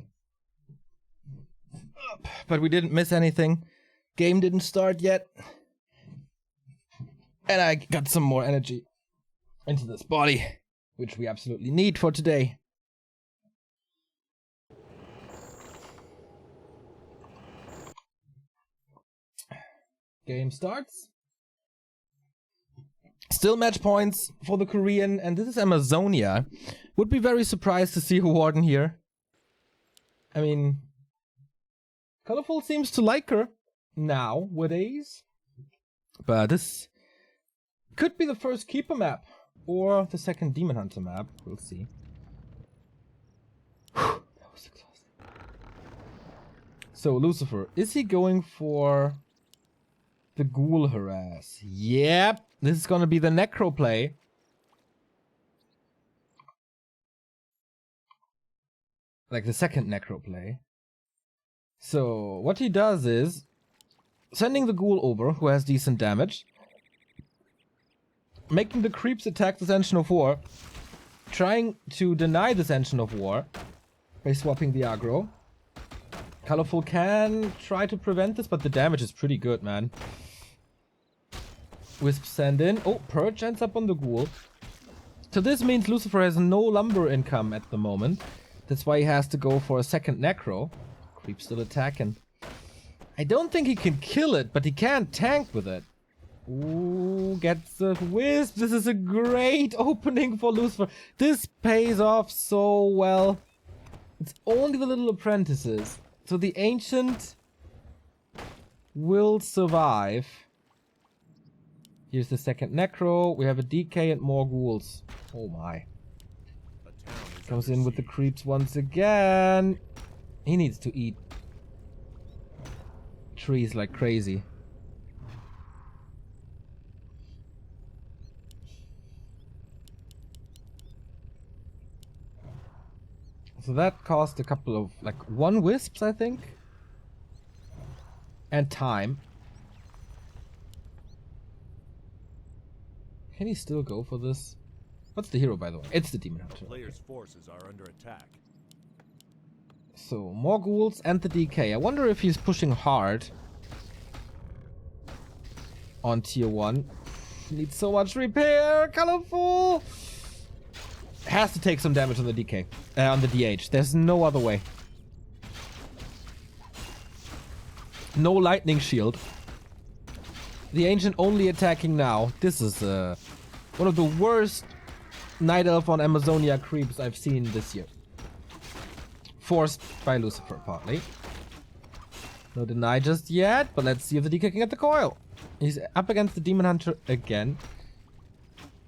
But we didn't miss anything. Game didn't start yet. And I got some more energy into this body, which we absolutely need for today. Game starts. Still match points for the Korean, and this is Amazonia. Would be very surprised to see a Warden here. I mean, Colorful seems to like her nowadays. But this could be the first Keeper map, or the second Demon Hunter map. We'll see. That was exhausting. So, Lucifer, is he going for the Ghoul Harass? Yep, this is gonna be the Necro play. Like the second Necro play. So, what he does is sending the Ghoul over, who has decent damage, making the creeps attack this Engine of War, trying to deny this Engine of War by swapping the aggro. Colorful can try to prevent this, but the damage is pretty good, man. Wisp send in. Oh, Purge ends up on the Ghoul. So this means Lucifer has no lumber income at the moment. That's why he has to go for a second Necro. Creep still attacking. I don't think he can kill it, but he can tank with it. Ooh, gets a Wisp. This is a great opening for Lucifer. This pays off so well. It's only the little apprentices. So the Ancient will survive. Here's the second Necro. We have a DK and more Ghouls. Oh my. Comes in with the creeps once again. He needs to eat trees like crazy. So that cost a couple of, like, 1 Wisps, I think. And time. Can he still go for this? What's the hero, by the way? It's the Demon Hunter. Players' forces are under attack. So, more Ghouls and the DK. I wonder if he's pushing hard on tier 1. Needs so much repair. Colorful! Has to take some damage on the DK. On the DH. There's no other way. No lightning shield. The Ancient only attacking now. This is one of the worst Night Elf on Amazonia creeps I've seen this year. Forced by Lucifer, partly. No deny just yet, but let's see if the DK can get the coil. He's up against the Demon Hunter again.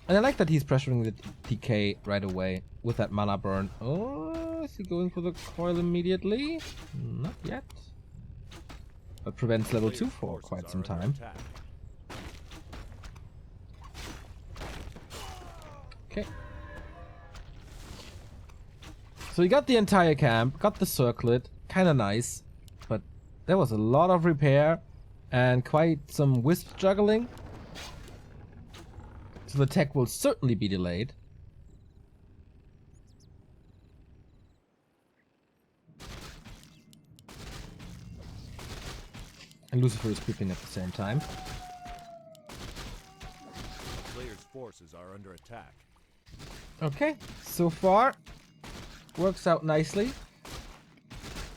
And I like that he's pressuring the DK right away with that mana burn. Oh, is he going for the coil immediately? Not yet. But prevents level 2 for quite some time. Okay. So we got the entire camp, got the circlet, kinda nice. But there was a lot of repair and quite some wisp juggling. So the tech will certainly be delayed. And Lucifer is creeping at the same time. Players' forces are under attack. Okay, so far works out nicely.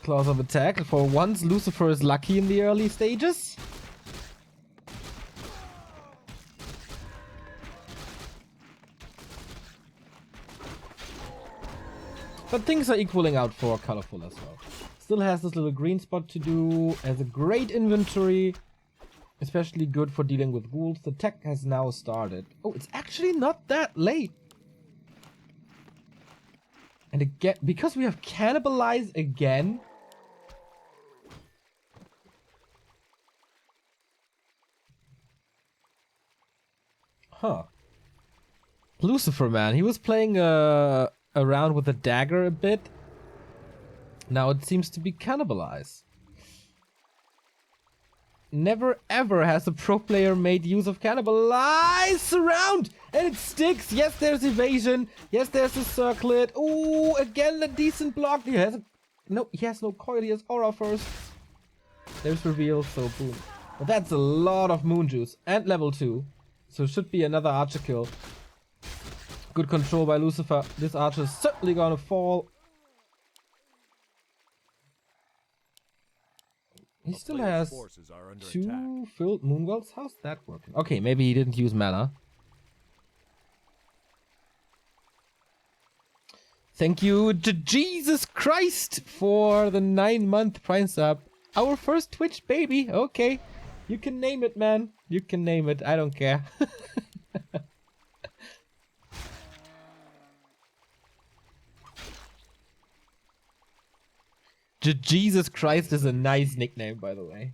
Claws of attack. For once, Lucifer is lucky in the early stages. But things are equaling out for Colorful as well. Still has this little green spot to do. Has a great inventory. Especially good for dealing with ghouls. The tech has now started. Oh, it's actually not that late. And again, because we have cannibalized again. Huh. Lucifer, man. He was playing around with the dagger a bit. Now it seems to be cannibalized. Never ever has a pro player made use of cannibalize surround, and it sticks. Yes, there's evasion. Yes, there's a circlet. Oh, again a decent block. He has no coil. He has aura first. There's reveal. So boom. But that's a lot of moon juice and level 2. So it should be another archer kill. Good control by Lucifer. This archer is certainly gonna fall. He still has 2 filled moon wells. How's that working? Okay, maybe he didn't use mana. Thank you to Jesus Christ for the 9-month Prime sub. Our first Twitch baby. Okay. You can name it, man. You can name it. I don't care. Jesus Christ is a nice nickname, by the way.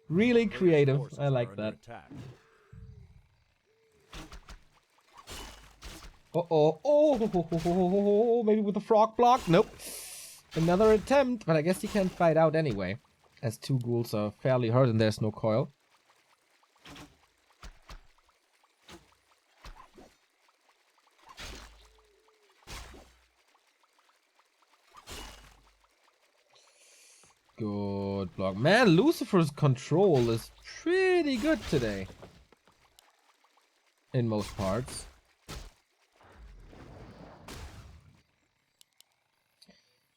Really creative. I like that. Uh-oh. Oh, maybe with a frog block? Nope. Another attempt, but I guess he can't fight out anyway, as 2 ghouls are fairly hurt and there's no coil. Good block. Man, Lucifer's control is pretty good today. In most parts.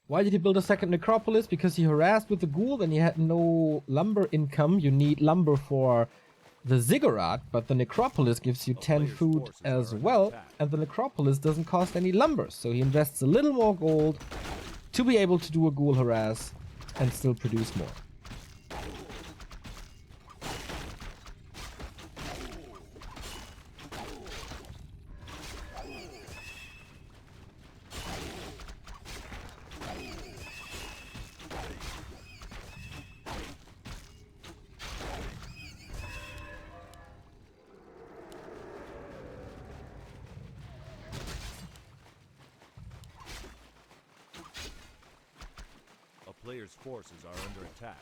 Why did he build a second necropolis? Because he harassed with the ghoul and he had no lumber income. You need lumber for the ziggurat, but the necropolis gives you 10 food as well, and the necropolis doesn't cost any lumber, so he invests a little more gold to be able to do a ghoul harass and still produce more. Players' forces are under attack.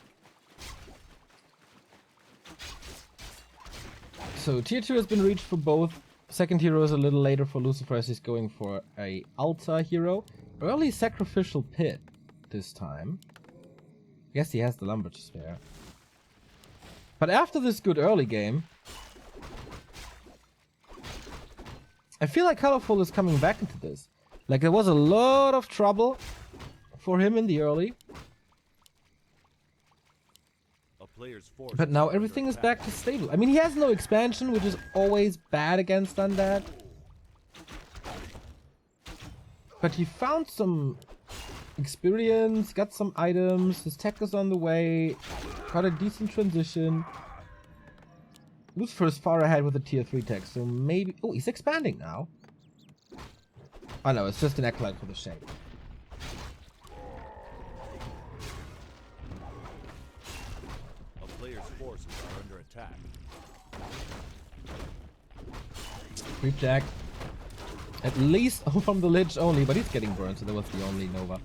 So tier 2 has been reached for both. Second hero is a little later for Lucifer as he's going for a altar hero. Early sacrificial pit this time. Guess he has the lumber to spare. But after this good early game, I feel like Colorful is coming back into this. Like there was a lot of trouble for him in the early. But now everything is back to stable. I mean, he has no expansion, which is always bad against Undead. But he found some experience, got some items, his tech is on the way, got a decent transition. Lucifer is far ahead with the tier 3 tech, so maybe... Oh, he's expanding now. Oh no, it's just an acolyte for the shape. Forces are under attack. Creep jack. At least from the Lich only, but he's getting burned, so that was the only Nova.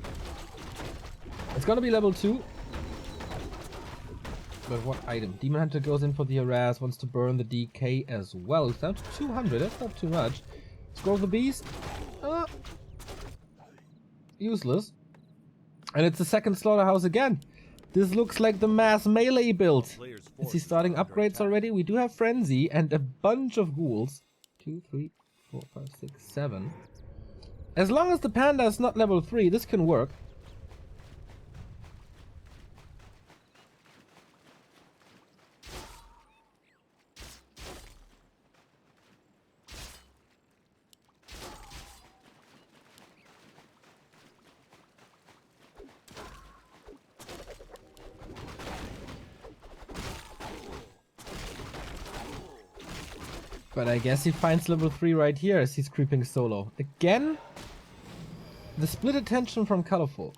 It's gonna be level 2. But what item? Demon Hunter goes in for the harass, wants to burn the DK as well. It's down to 200, that's not too much. Scroll the beast. Useless. And it's the second slaughterhouse again. This looks like the mass melee build. Is he starting upgrades already? We do have Frenzy and a bunch of ghouls. 2, 3, 4, 5, 6, 7. As long as the panda is not level 3, this can work. But I guess he finds level 3 right here as he's creeping solo. Again, the split attention from Colorful.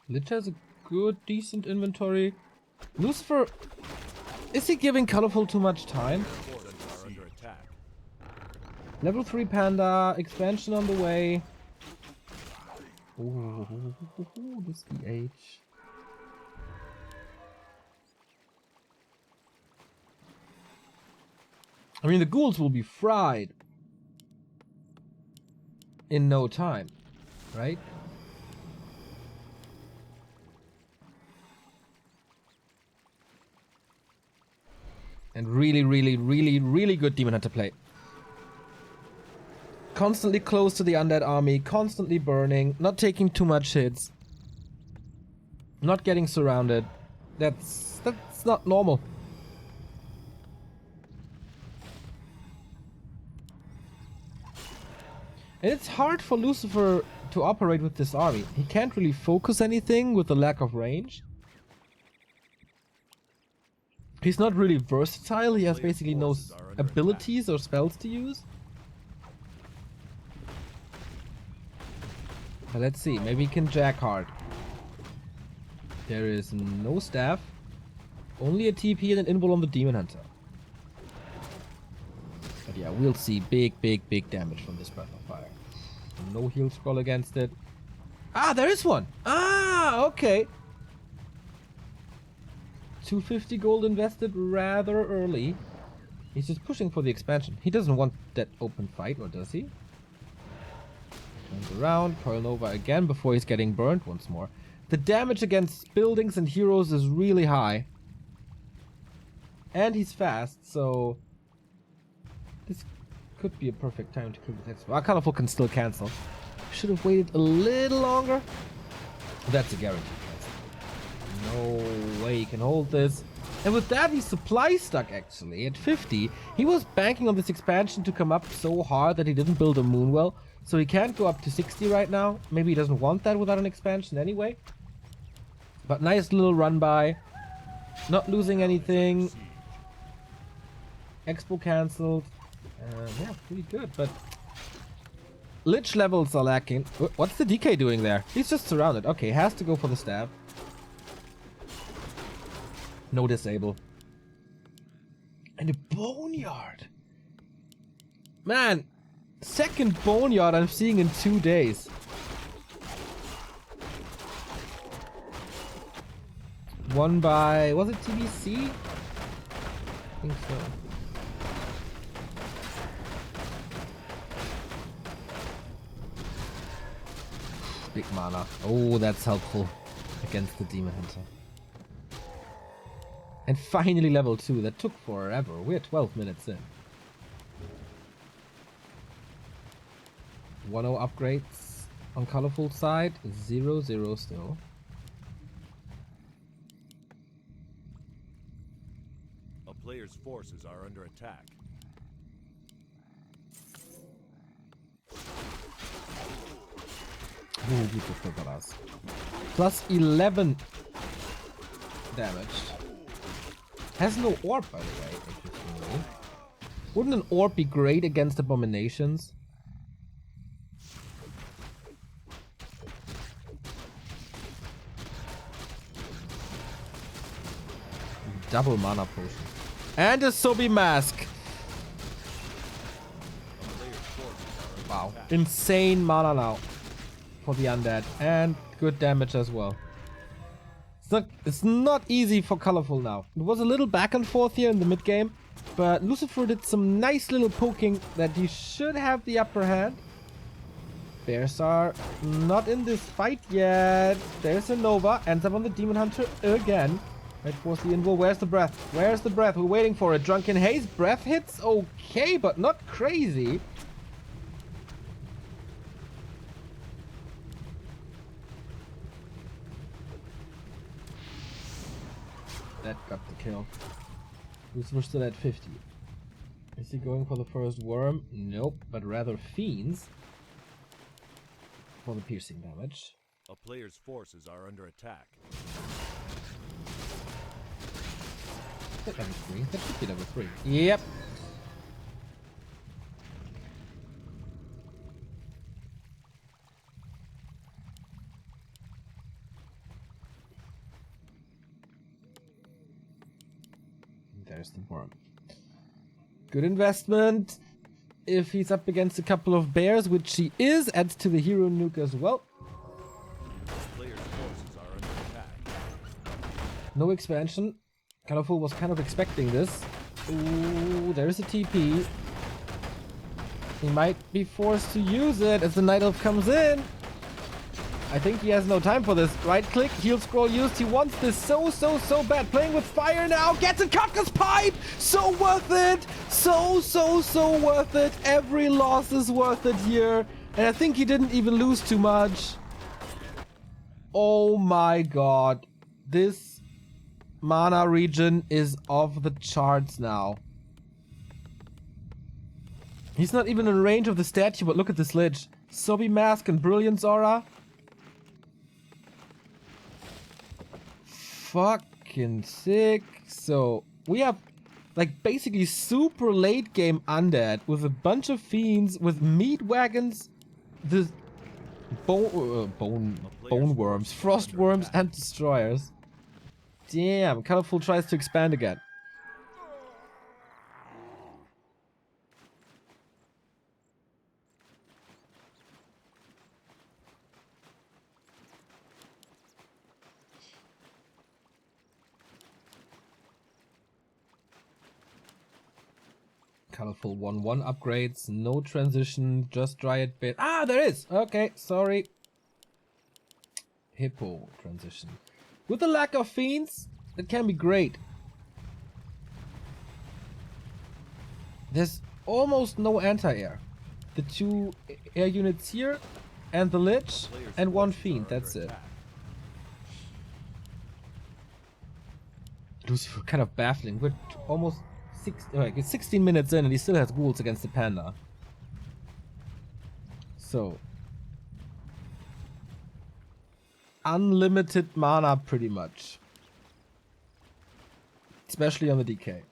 Lich has a good, decent inventory. Lucifer, is he giving Colorful too much time? Level 3 panda, expansion on the way. Ooh, this EA Rage. I mean, the ghouls will be fried in no time, right? And really, really, really, really good Demon Hunter play. Constantly close to the undead army, constantly burning, not taking too much hits, not getting surrounded. That's not normal. And it's hard for Lucifer to operate with this army. He can't really focus anything with the lack of range. He's not really versatile. He has basically no abilities or spells to use. But let's see. Maybe he can jack hard. There is no staff. Only a TP and an invul on the Demon Hunter. But yeah, we'll see big damage from this Breath of Fire. No heal scroll against it. Ah, there is one! Ah, okay. 250 gold invested rather early. He's just pushing for the expansion. He doesn't want that open fight, or does he? Turns around, Coil Nova again before he's getting burned once more. The damage against buildings and heroes is really high. And he's fast, so this could be a perfect time to kill the text. Well, Colorful can still cancel. Should have waited a little longer. That's a guarantee. No way he can hold this. And with that, he's supply stuck actually at 50. He was banking on this expansion to come up so hard that he didn't build a Moonwell. So he can't go up to 60 right now. Maybe he doesn't want that without an expansion anyway. But nice little run by. Not losing anything. Expo cancelled. Yeah, pretty good. But Lich levels are lacking. What's the DK doing there? He's just surrounded. Okay, has to go for the stab. No disable. And a boneyard. Man, second boneyard I'm seeing in 2 days. Won by, was it TBC? I think so. Big mana. Oh, that's helpful against the Demon Hunter. And finally level 2. That took forever. We're 12 minutes in. 1-0 upgrades on Colorful side. 0-0 still. A player's forces are under attack. Oh, beautiful for us. Plus 11 damage. Has no orb, by the way, interestingly. Wouldn't an orb be great against abominations? Double mana potion. And a Sobi mask. Wow. Insane mana now for the undead. And good damage as well. It's not easy for Colorful now. It was a little back and forth here in the mid game, but Lucifer did some nice little poking that he should have the upper hand. Bears are not in this fight yet. There's a Nova, ends up on the Demon Hunter again. Right towards the invul. Where's the breath? Where's the breath? We're waiting for it. Drunken Haze, breath hits, okay, but not crazy. That got the kill. Lucifer still at 50. Is he going for the first worm? Nope, but rather fiends for the piercing damage. A player's forces are under attack. Is that level 3? That should be level 3. Yep. There's the worm. Good investment. If he's up against a couple of bears, which he is, adds to the hero nuke as well. Player's forces are under No expansion. Colorful was kind of expecting this. Ooh, there's a TP. He might be forced to use it as the Night Elf comes in. I think he has no time for this. Right click, heal scroll used. He wants this so bad. Playing with fire now. Gets a Kafka's pipe. So worth it. So worth it. Every loss is worth it here. And I think he didn't even lose too much. Oh my god. This mana region is off the charts now. He's not even in range of the statue, but look at this lich. Sobi Mask and Brilliance Aura. Fucking sick. So we have like basically super late game undead with a bunch of fiends with meat wagons, the bone worms, frost worms, and destroyers. Damn, Colorful tries to expand again. Colorful 1-1 upgrades, no transition, just Dryad bit. Ah, there is! Okay, sorry. Hippo transition. With the lack of fiends, it can be great. There's almost no anti-air. The 2 air units here, and the Lich, and 1 fiend, that's it. Lucifer kind of baffling. We're almost 16 minutes in and he still has ghouls against the panda. So unlimited mana pretty much. Especially on the DK.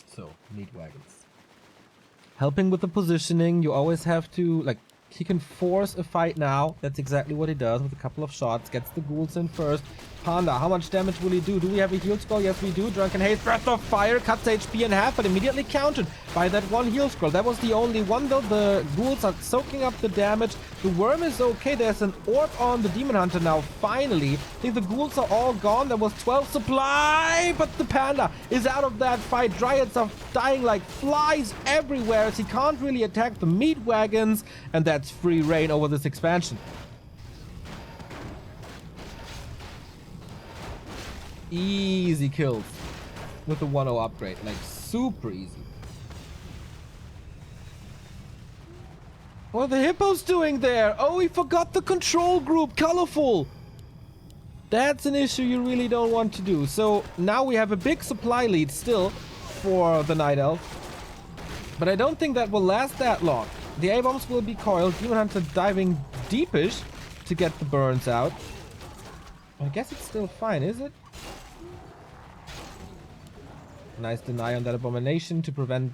So, meat wagons. Helping with the positioning, you always have to, like, he can force a fight now. That's exactly what he does with a couple of shots. Gets the ghouls in first. Panda, how much damage will he do? Do we have a heal scroll? Yes, we do. Drunken Haze, Breath of Fire, cuts HP in half, but immediately countered by that 1 heal scroll. That was the only one, though. The ghouls are soaking up the damage. The worm is okay. There's an orb on the Demon Hunter now, finally. I think the ghouls are all gone. There was 12 supply, but the panda is out of that fight. Dryads are dying like flies everywhere as he can't really attack the meat wagons, and that's free reign over this expansion. Easy kills with the 1-0 upgrade, like super easy. What are the hippos doing there? Oh, he forgot the control group. Colorful. That's an issue you really don't want to do. So now we have a big supply lead still for the Night Elf, but I don't think that will last that long. The A-bombs will be coiled. Demon Hunter diving deepish to get the burns out. I guess it's still fine, is it? Nice deny on that abomination to prevent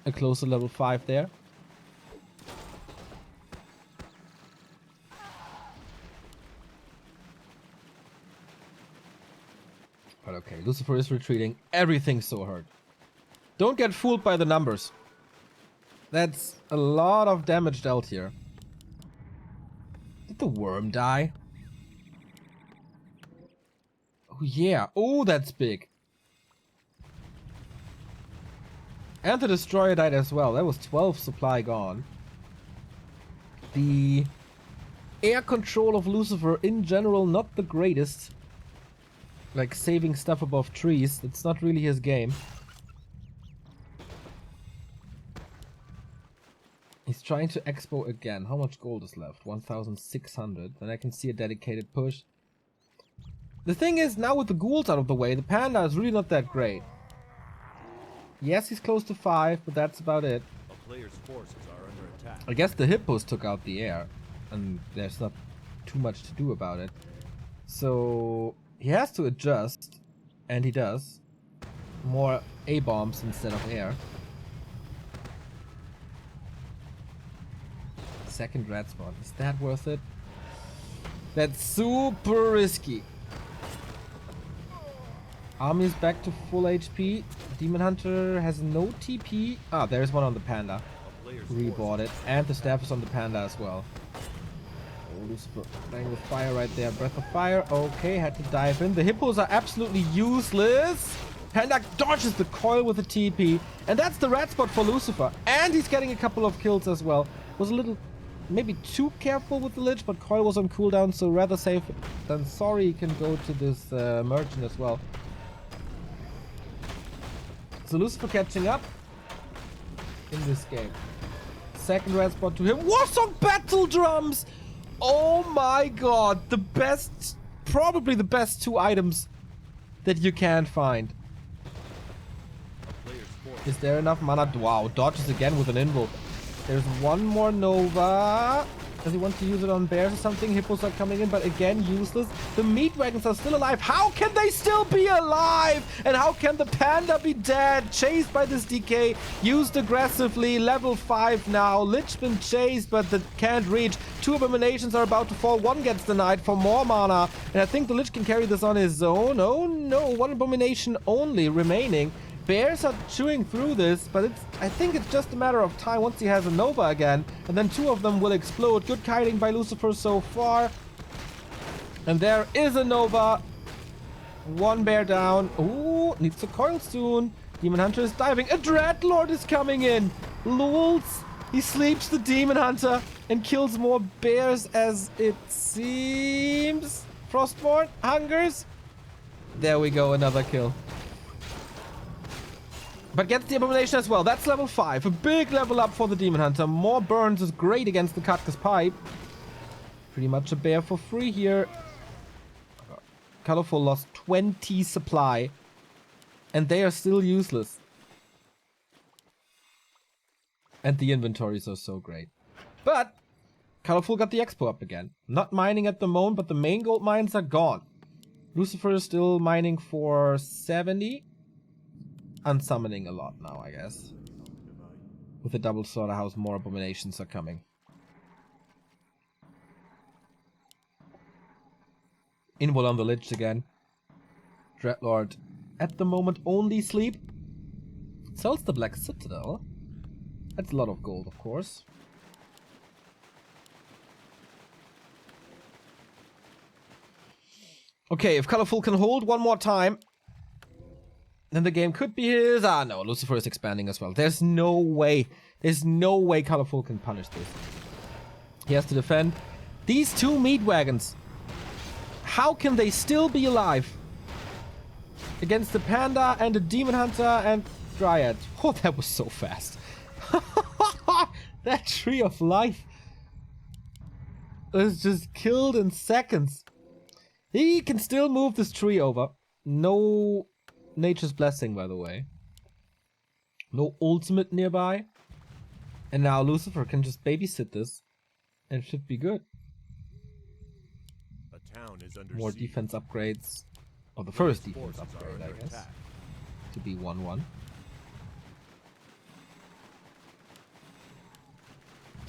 a closer level 5 there. But okay, Lucifer is retreating. Everything's so hurt. Don't get fooled by the numbers. That's a lot of damage dealt here. Did the worm die? Oh yeah. Oh, that's big. And the destroyer died as well. That was 12 supply gone. The air control of Lucifer in general not the greatest. Like saving stuff above trees. That's not really his game. He's trying to expo again. How much gold is left? 1,600. Then I can see a dedicated push. The thing is, now with the ghouls out of the way, the panda is really not that great. Yes, he's close to 5, but that's about it. A player's forces are under attack. I guess the hippos took out the air, and there's not too much to do about it. So he has to adjust, and he does. More A-bombs instead of air. Second red spot. Is that worth it? That's super risky. Army is back to full HP. Demon Hunter has no TP. Ah, there's one on the panda. Rebought it. And the staff is on the panda as well. Lucifer playing with fire right there. Breath of fire. Okay, had to dive in. The hippos are absolutely useless. Panda dodges the coil with a TP. And that's the red spot for Lucifer. And he's getting a couple of kills as well. Was a little, maybe too careful with the Lich, but coil was on cooldown, so rather safe than sorry. He can go to this merchant as well. So Lucifer catching up in this game. Second red spot to him. Warsong Battle Drums! Oh my god. The best, probably the best 2 items that you can find. Is there enough mana? Wow, dodges again with an invoke. There's one more Nova. Does he want to use it on bears or something? Hippos are coming in, but again, useless. The meat wagons are still alive. How can they still be alive? And how can the panda be dead? Chased by this DK. Used aggressively. Level 5 now. Lich been chased, but that can't reach. 2 abominations are about to fall. One gets denied for more mana. And I think the Lich can carry this on his own. Oh no, 1 abomination only remaining. Bears are chewing through this, but I think it's just a matter of time once he has a Nova again. And then 2 of them will explode. Good kiting by Lucifer so far. And there is a Nova. 1 bear down. Ooh, needs to coil soon. Demon Hunter is diving. A Dreadlord is coming in. Lulz. He sleeps the Demon Hunter and kills more bears as it seems. Frostborn hungers. There we go, another kill. But gets the abomination as well. That's level 5. A big level up for the Demon Hunter. More burns is great against the Katka's Pipe. Pretty much a bear for free here. Colorful lost 20 supply. And they are still useless. And the inventories are so great. But Colorful got the expo up again. Not mining at the moment, but the main gold mines are gone. Lucifer is still mining for 70. Unsummoning a lot now, I guess. With the double slaughterhouse, more abominations are coming. Invul on the Lich again. Dreadlord at the moment only sleep. Sells the Black Citadel. That's a lot of gold, of course. Okay, if Colorful can hold one more time, then the game could be his. Ah, no, Lucifer is expanding as well. There's no way. There's no way Colorful can punish this. He has to defend. These 2 meat wagons. How can they still be alive? Against the Panda and the Demon Hunter and Dryad. Oh, that was so fast. That Tree of Life was just killed in seconds. He can still move this tree over. No Nature's Blessing, by the way. No ultimate nearby. And now Lucifer can just babysit this. And should be good. A town is under More siege. defense upgrades. Or the first defense upgrade, I guess. Attack. To be 1-1.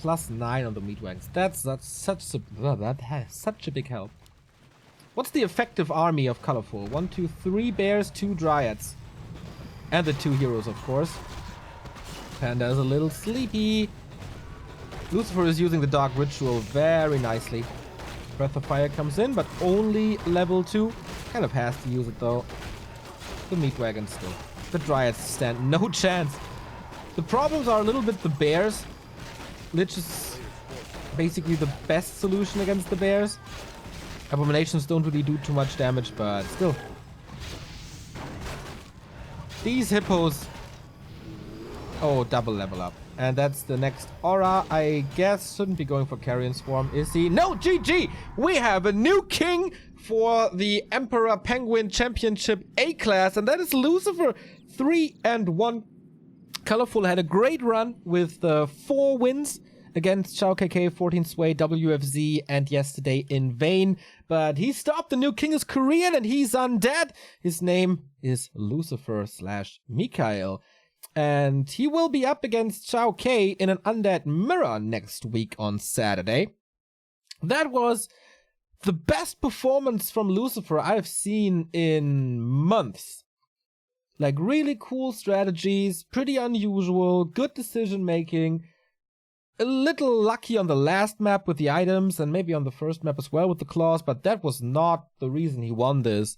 +9 on the meat wagons. That has such a big help. What's the effective army of Colorful? 1, 2, 3 bears, 2 dryads. And the 2 heroes, of course. Panda is a little sleepy. Lucifer is using the Dark Ritual very nicely. Breath of Fire comes in, but only level 2. Kind of has to use it, though. The meat wagon still. The dryads stand no chance. The problems are a little bit the bears. Lich is basically the best solution against the bears. Abominations don't really do too much damage, but still. These hippos. Oh, double level up. And that's the next aura. I guess shouldn't be going for Carrion Swarm, is he? No, GG! We have a new king for the Emperor Penguin Championship A-Class, and that is Lucifer. 3-1. Colorful had a great run with 4 wins against Shao KK, 14 Sway, WFZ, and yesterday in vain. But he stopped. The new king is Korean and he's undead. His name is Lucifer / Mikhail. And he will be up against Shao K in an undead mirror next week on Saturday. That was the best performance from Lucifer I've seen in months. Like, really cool strategies, pretty unusual, good decision making. a little lucky on the last map with the items and maybe on the first map as well with the claws, but that was not the reason he won this.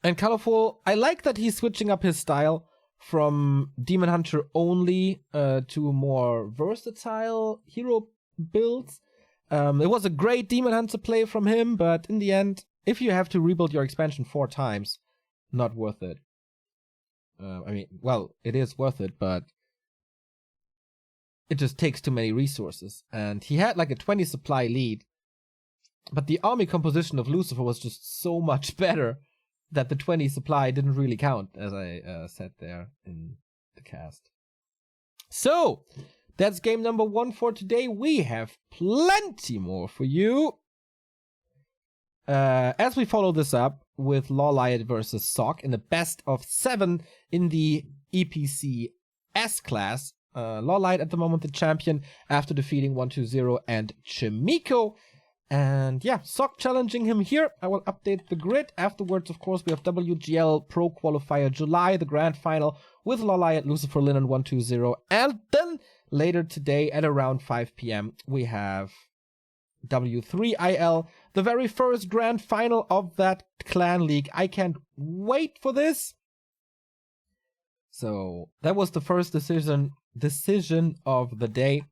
And Colorful, I like that he's switching up his style from Demon Hunter only to more versatile hero builds. It was a great Demon Hunter play from him, but in the end, if you have to rebuild your expansion 4 times, not worth it. I mean, well, it is worth it, but it just takes too many resources. And he had like a 20 supply lead, but the army composition of Lucifer was just so much better that the 20 supply didn't really count, as I said there in the cast. So, that's game number 1 for today. We have plenty more for you. As we follow this up with Lawlight versus Sock in the best of 7 in the EPC S-Class. Lawlight at the moment the champion after defeating 120 and Chimiko. And yeah, Sock challenging him here. I will update the grid. Afterwards, of course, we have WGL Pro Qualifier July, the grand final with Lawlight, Lucifer, Lin, and 120. And then later today at around 5 p.m. we have W3IL, the very first grand final of that clan league. I can't wait for this. So that was the first decision of the day,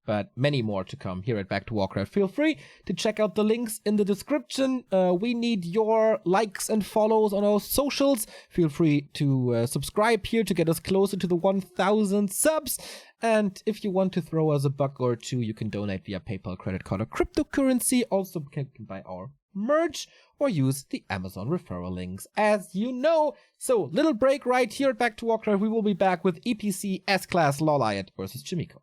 but many more to come here at Back to Warcraft. Feel free to check out the links in the description. We need your likes and follows on our socials. Feel free to subscribe here to get us closer to the 1,000 subs. And if you want to throw us a buck or two, you can donate via PayPal, credit card, or cryptocurrency. Also, you can buy our merch or use the Amazon referral links, as you know. So, little break right here at Back to Warcraft. We will be back with EPC S-Class Lawlight versus Chimiko.